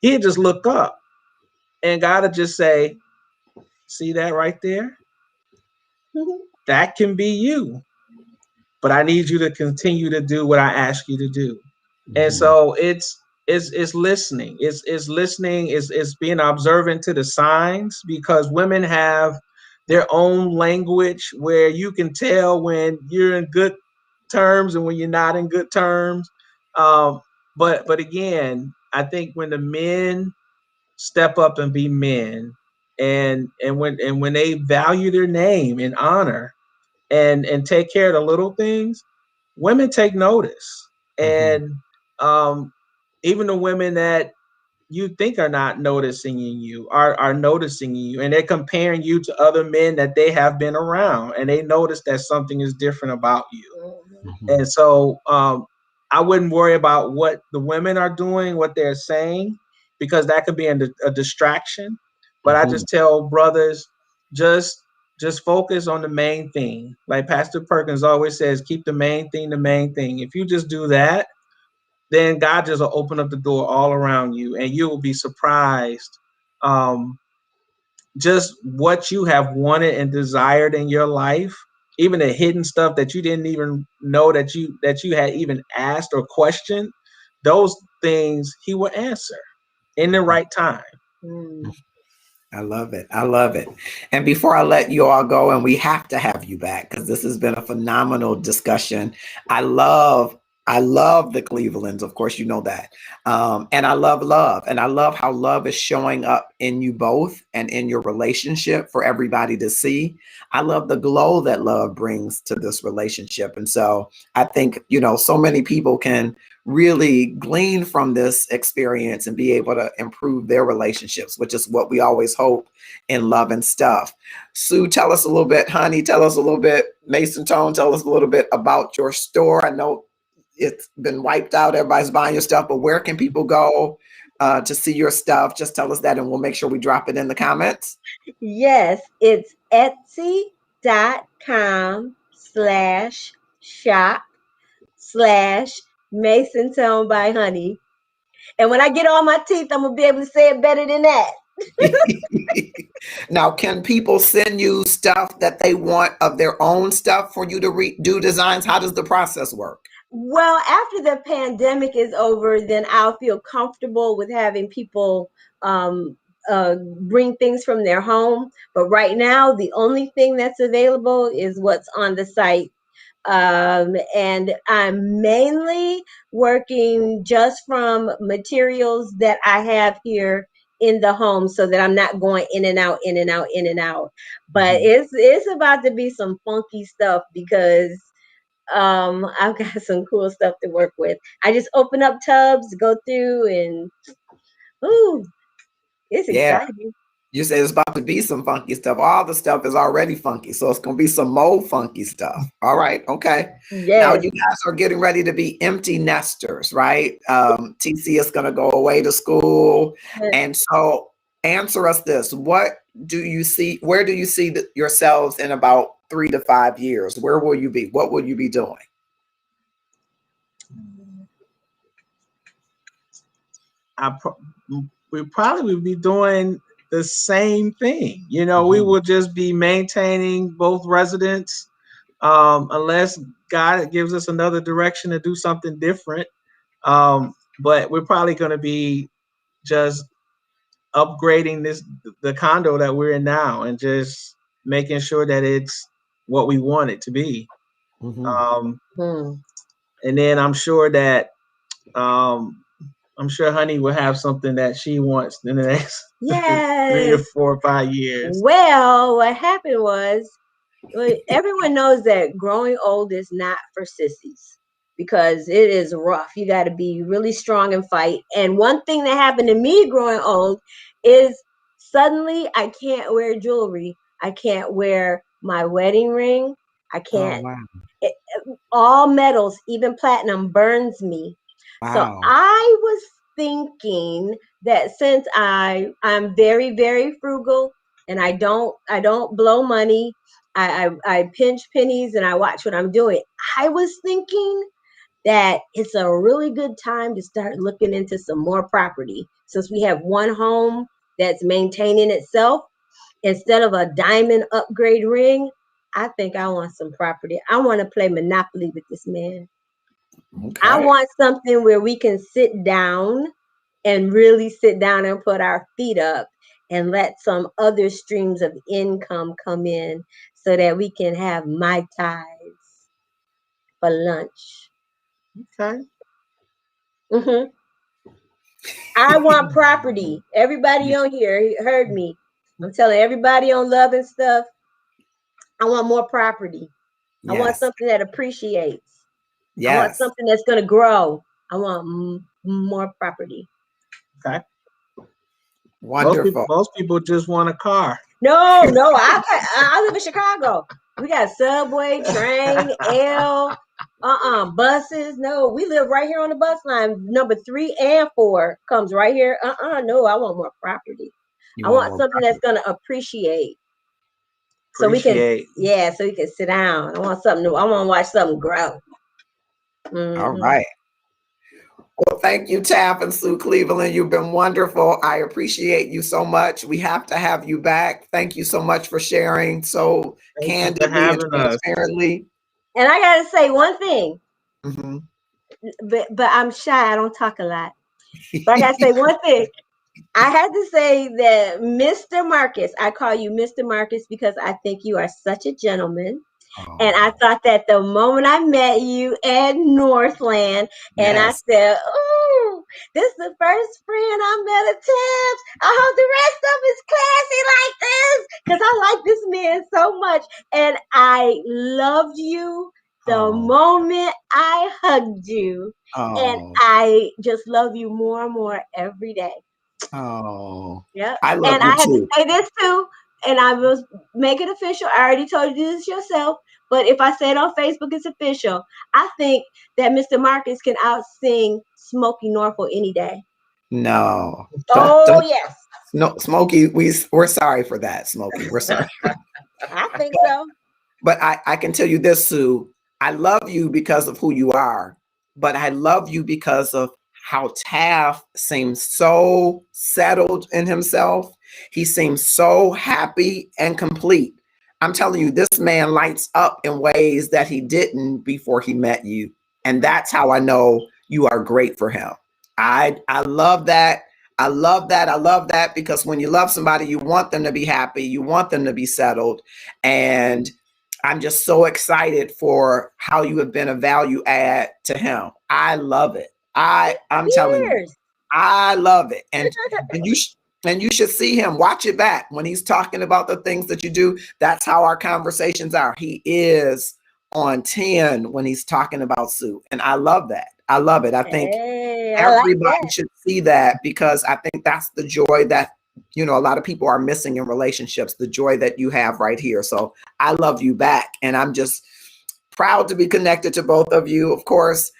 he'll just look up and God will just say, see that right there? That can be you. But I need you to continue to do what I ask you to do. And so it's listening. It's listening. It's being observant to the signs, because women have their own language where you can tell when you're in good terms and when you're not in good terms. But again, I think when the men step up and be men, and when they value their name and honor and take care of the little things, women take notice. And um, even the women that you think are not noticing in you are noticing you, and they're comparing you to other men that they have been around, and they notice that something is different about you. And so I wouldn't worry about what the women are doing, what they're saying, because that could be a distraction. But I just tell brothers, just just focus on the main thing. Like Pastor Perkins always says, keep the main thing the main thing. If you just do that, then God just will open up the door all around you, and you will be surprised um, just what you have wanted and desired in your life, even the hidden stuff that you didn't even know that you had even asked or questioned. Those things He will answer in the right time. I love it. I love it. And before I let you all go, and we have to have you back because this has been a phenomenal discussion. I love the Clevelands. Of course, you know that. And I love love. And I love how love is showing up in you both and in your relationship for everybody to see. I love the glow that love brings to this relationship. And so I think, so many people can really glean from this experience and be able to improve their relationships, which is what we always hope in Love and Stuff. Sue, tell us a little bit. Honey, tell us a little bit. Mason Tone, tell us a little bit about your store. I know it's been wiped out. Everybody's buying your stuff, but where can people go to see your stuff? Just tell us that and we'll make sure we drop it in the comments. Yes, it's etsy.com/shop/Mason Tone by Honey. And when I get all my teeth, I'm going to be able to say it better than that. Now, can people send you stuff that they want of their own stuff for you to do designs? How does the process work? Well, after the pandemic is over, then I'll feel comfortable with having people bring things from their home. But right now, the only thing that's available is what's on the site. And I'm mainly working just from materials that I have here in the home so that I'm not going in and out, in and out, in and out. But it's about to be some funky stuff because I've got some cool stuff to work with. I just open up tubs, go through, and ooh, it's Yeah. exciting. You said it's about to be some funky stuff. All the stuff is already funky. So it's going to be some more funky stuff. All right. Okay. Now Yes. you guys are getting ready to be empty nesters, right? TC is going to go away to school. And so answer us this. Where do you see yourselves in about 3 to 5 years? Where will you be? What will you be doing? We probably would be doing the same thing. We will just be maintaining both residents, unless God gives us another direction to do something different. But we're probably going to be just upgrading the condo that we're in now, and just making sure that it's what we want it to be. And then I'm sure Honey will have something that she wants in the next 3 to 4 or 5 years. Well, what happened was, everyone knows that growing old is not for sissies because it is rough. You got to be really strong and fight. And one thing that happened to me growing old is suddenly I can't wear jewelry. I can't wear my wedding ring. I can't. Oh, wow. All metals, even platinum, burns me. Wow. So I was thinking that since I'm very, very frugal and I don't blow money, I pinch pennies and I watch what I'm doing. I was thinking that it's a really good time to start looking into some more property since we have one home that's maintaining itself. Instead of a diamond upgrade ring, I think I want some property. I want to play Monopoly with this man. Okay. I want something where we can sit down and really sit down and put our feet up and let some other streams of income come in so that we can have Mai Tais for lunch. Okay. Hmm. I want property. Everybody on here heard me. I'm telling everybody on Love and Stuff, I want more property. I want Yes. something that appreciates. I want Yes. something that's going to grow. I want more property. Okay. Wonderful. Most people just want a car. No, I live in Chicago. We got subway, train, buses. No, we live right here on the bus line. Number 3 and 4 comes right here. No, I want more property. You I want want more something that's property. gonna appreciate. So we can, Appreciate. so we can sit down. I want something new. I want to watch something grow. All Mm-hmm. right. Well, thank you, Taft and Sue Cleveland. You've been wonderful. I appreciate you so much. We have to have you back. Thank you so much for sharing so Thank you for candidly and having us. transparently. And I gotta say one thing, Mhm. but I'm shy. I don't talk a lot. But I gotta say one thing. I had to say that Mr. Marcus, I call you Mr. Marcus because I think you are such a gentleman. And I Oh, thought that the moment I met you at Northland, and I yes. said, "Ooh, this is the first friend I met at Tabs. I hope the rest of is classy like this because I like this man so much." And I loved you the Oh, moment I hugged you. And oh, I just love you more and more every day. oh. Yep. I love And you I had to too. say this too, and I will make it official. I already told you this yourself, but if I say it on Facebook, it's official. I think that Mr. Marcus can out sing Smokey Norfolk any day. No, Oh don't. yes, No, Smokey, we're sorry for that, Smokey. We're sorry. I think so. But I can tell you this, Sue. I love you because of who you are, but I love you because of how Taft seems so settled in himself. He seems so happy and complete. I'm telling you, this man lights up in ways that he didn't before he met you. And that's how I know you are great for him. I love that. I love that. I love that because when you love somebody, you want them to be happy, you want them to be settled. And I'm just so excited for how you have been a value add to him. I love it. I'm telling you, Years. I love it. And and you should see him. Watch it back when he's talking about the things that you do. That's how our conversations are. He is on 10 when he's talking about Sue. And I love that. I love it. I think Hey, I like everybody that. should see that because I think that's the joy that a lot of people are missing in relationships, the joy that you have right here. So I love you back, and I'm just proud to be connected to both of you. Of course,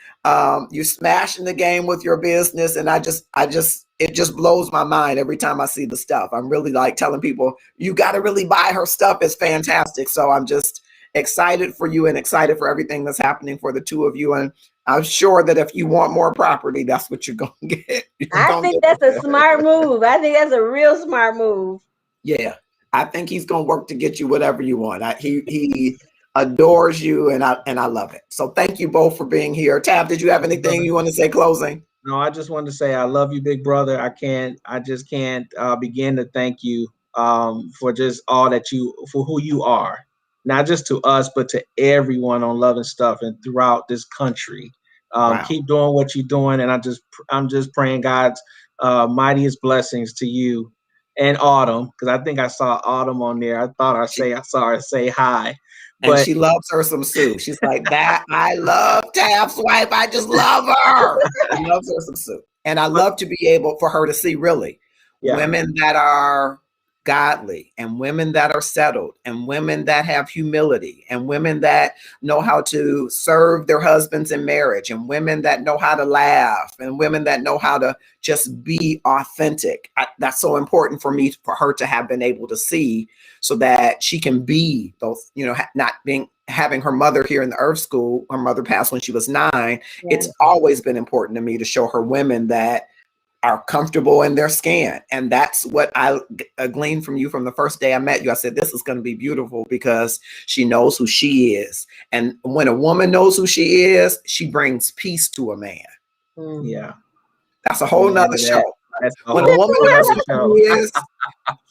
you're smashing the game with your business, and it just blows my mind every time I see the stuff. I'm really like telling people you got to really buy her stuff. It's fantastic. So I'm just excited for you and excited for everything that's happening for the two of you. And I'm sure that if you want more property, that's what you're gonna get. You're I gonna think get that's a smart move. I think that's a real smart move. Yeah, I think he's gonna work to get you whatever you want. He adores you, and I love it. So thank you both for being here. Tab, did you have anything you want to say closing? No, I just wanted to say I love you, big brother. I just can't begin to thank you for just all that for who you are, not just to us, but to everyone on Love and Stuff and throughout this country. Wow. Keep doing what you're doing, and I'm just praying God's mightiest blessings to you and Autumn, because I think I saw Autumn on there. I saw her say hi, And but she loves her some Sue. She's like that. I love Tab's wife. I just love her. She loves her some Sue. And I love to be able for her to see really yeah, women that are godly and women that are settled and women that have humility and women that know how to serve their husbands in marriage and women that know how to laugh and women that know how to just be authentic. That's so important for me, for her to have been able to see so that she can be those, not having her mother here in the Earth School. Her mother passed when she was 9. Yeah. It's always been important to me to show her women that are comfortable in their skin. And that's what I gleaned from you from the first day I met you. I said, this is going to be beautiful because she knows who she is. And when a woman knows who she is, she brings peace to a man. yeah. That's a whole nother show. That's the When a whole woman point of knows the who show. she is,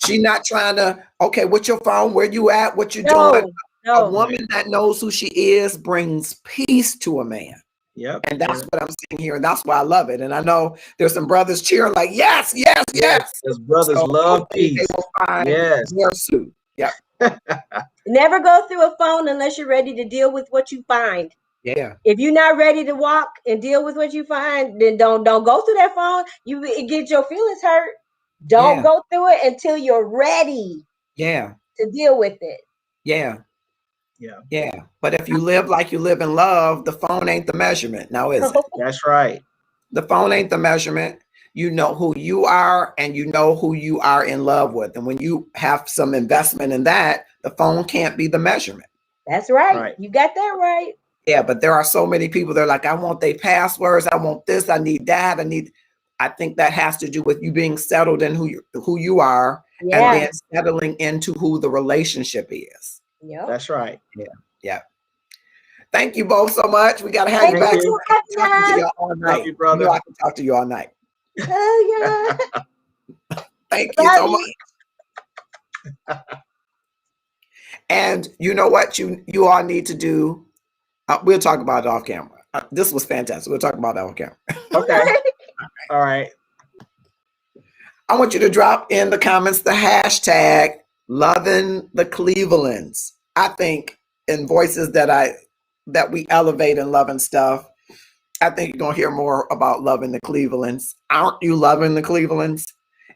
she not trying to, okay, what's your phone? Where you at? What you doing? No, A no. woman that knows who she is brings peace to a man. Yep. And that's what I'm seeing here. And that's why I love it. And I know there's some brothers cheering like, yes, yes, Yes, yes. because brothers So love hopefully they peace. will find Yes. their suit. Yep. Never go through a phone unless you're ready to deal with what you find. Yeah. If you're not ready to walk and deal with what you find, then don't go through that phone. It get your feelings hurt. Don't Yeah. go through it until you're ready Yeah. to deal with it. Yeah. Yeah. Yeah. But if you live like you live in love, the phone ain't the measurement. Now, is it? That's right. The phone ain't the measurement. You know who you are and you know who you are in love with. And when you have some investment in that, the phone can't be the measurement. That's right. Right. You got that right. Yeah, but there are so many people that are like, I want their passwords, I want this, I need that, I think that has to do with you being settled in who you are, and Yeah. then settling into who the relationship is. Yep. That's right. Yeah. Thank you both so much. We gotta have Thank you back. you. I can talk to Yes. you all night. Love you, brother. know I can talk to you all night. Oh, yeah. Thank you so much. And you know what you all need to do? We'll talk about it off camera. This was fantastic. We'll talk about that off camera. Okay. All right. I want you to drop in the comments the hashtag Lovin the Clevelands. I think in voices that we elevate and love and stuff, I think you're gonna hear more about loving the Clevelands. Aren't you loving the Clevelands?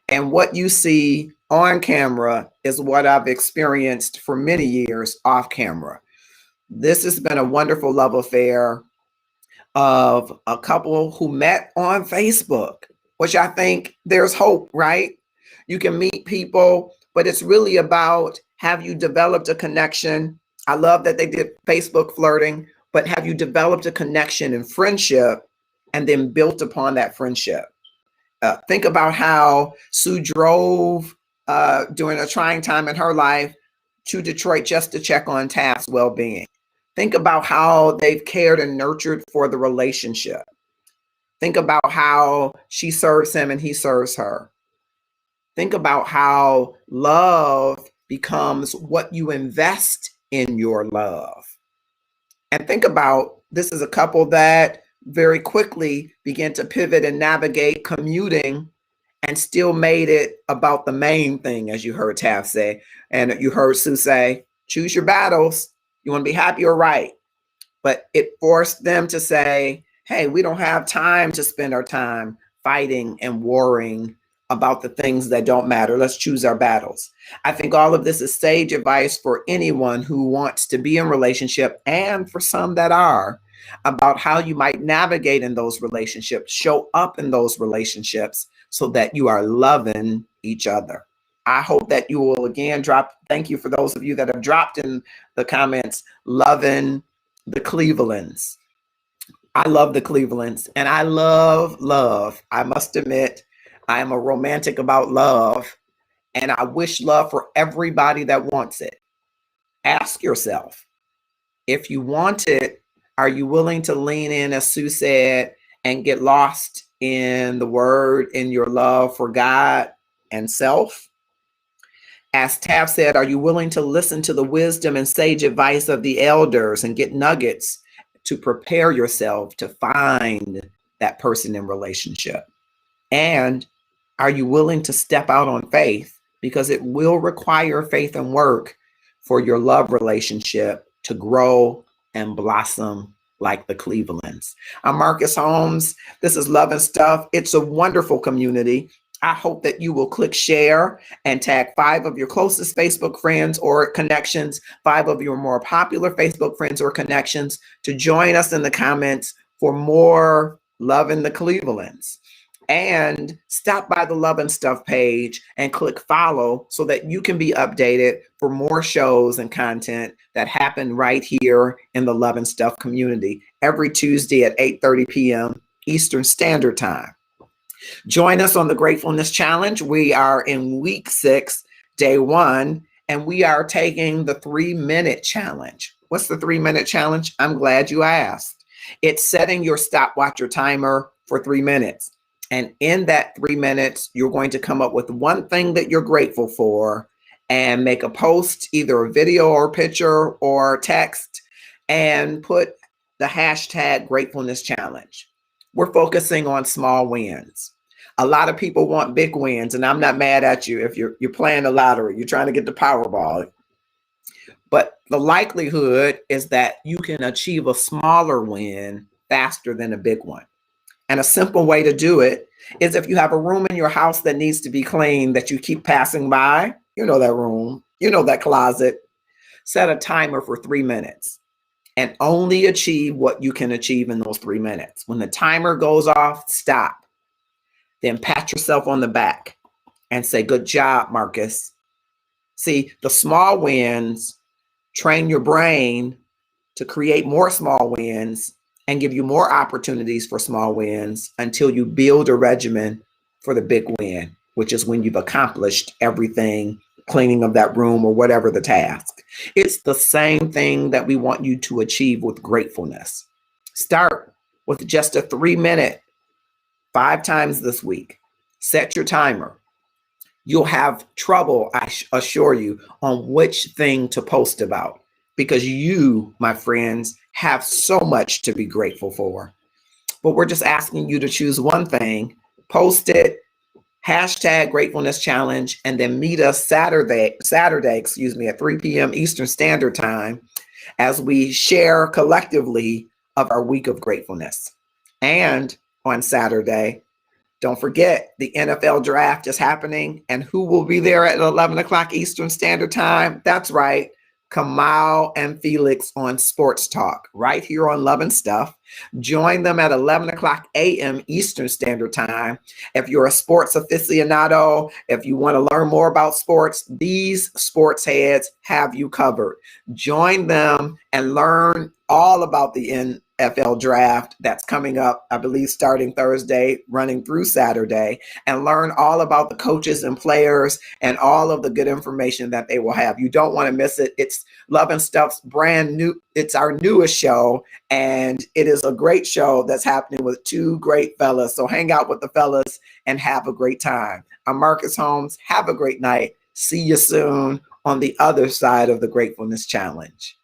And what you see on camera is what I've experienced for many years off camera. This has been a wonderful love affair of a couple who met on Facebook, which I think there's hope, right? You can meet people, but it's really about, have you developed a connection? I love that they did Facebook flirting, but have you developed a connection and friendship and then built upon that friendship? Think about how Sue drove during a trying time in her life to Detroit just to check on Taft's well-being. Think about how they've cared and nurtured for the relationship. Think about how she serves him and he serves her. Think about how love becomes what you invest in your love. And think about, this is a couple that very quickly began to pivot and navigate commuting and still made it about the main thing, as you heard Taft say. And you heard Sue say, choose your battles. You want to be happy or right? But it forced them to say, hey, we don't have time to spend our time fighting and warring about the things that don't matter. Let's choose our battles. I think all of this is sage advice for anyone who wants to be in relationship, and for some that are, about how you might navigate in those relationships, show up in those relationships so that you are loving each other. I hope that you will again drop, thank you for those of you that have dropped in the comments, loving the Clevelands. I love the Clevelands, and I love. I must admit, I am a romantic about love, and I wish love for everybody that wants it. Ask yourself, if you want it, are you willing to lean in, as Sue said, and get lost in the word, in your love for God and self? As Taft said, are you willing to listen to the wisdom and sage advice of the elders and get nuggets to prepare yourself to find that person in relationship? And are you willing to step out on faith? Because it will require faith and work for your love relationship to grow and blossom like the Clevelands. I'm Marcus Holmes. This is Love and Stuff. It's a wonderful community. I hope that you will click share and tag 5 of your closest Facebook friends or connections, 5 of your more popular Facebook friends or connections, to join us in the comments for more Love in the Clevelands. And stop by the Love and Stuff page and click follow so that you can be updated for more shows and content that happen right here in the Love and Stuff community every Tuesday at 8:30 p.m. Eastern Standard Time. Join us on the Gratefulness Challenge. We are in week 6, day 1, and we are taking the 3-minute challenge. What's the 3-minute challenge? I'm glad you asked. It's setting your stopwatch or timer for 3 minutes. And in that 3 minutes, you're going to come up with one thing that you're grateful for and make a post, either a video or picture or text, and put the hashtag gratefulness challenge. We're focusing on small wins. A lot of people want big wins, and I'm not mad at you if you're playing the lottery, you're trying to get the Powerball. But the likelihood is that you can achieve a smaller win faster than a big one. And a simple way to do it is if you have a room in your house that needs to be cleaned that you keep passing by, you know that room, you know that closet, set a timer for 3 minutes and only achieve what you can achieve in those 3 minutes. When the timer goes off, stop. Then pat yourself on the back and say, good job, Marcus. See, the small wins train your brain to create more small wins and give you more opportunities for small wins until you build a regimen for the big win, which is when you've accomplished everything, cleaning of that room or whatever the task. It's the same thing that we want you to achieve with gratefulness. Start with just a 3 minute, 5 times this week. Set your timer. You'll have trouble, I assure you, on which thing to post about because you, my friends, have so much to be grateful for. But we're just asking you to choose one thing, post it, hashtag gratefulness challenge, and then meet us Saturday, at 3 p.m. Eastern Standard Time as we share collectively of our week of gratefulness. And on Saturday, don't forget, the NFL draft is happening, and who will be there at 11 o'clock Eastern Standard Time? That's right, Kamal and Felix on Sports Talk, right here on Lovin Stuff. Join them at 11 o'clock a.m. Eastern Standard Time. If you're a sports aficionado, if you want to learn more about sports, these sports heads have you covered. Join them and learn all about the NFL draft that's coming up, I believe, starting Thursday, running through Saturday, and learn all about the coaches and players and all of the good information that they will have. You don't want to miss it. It's Lovin Stuff's brand new, it's our newest show, and it is a great show that's happening with 2 great fellas. So hang out with the fellas and have a great time. I'm Marcus Holmes. Have a great night. See you soon on the other side of the Gratefulness Challenge.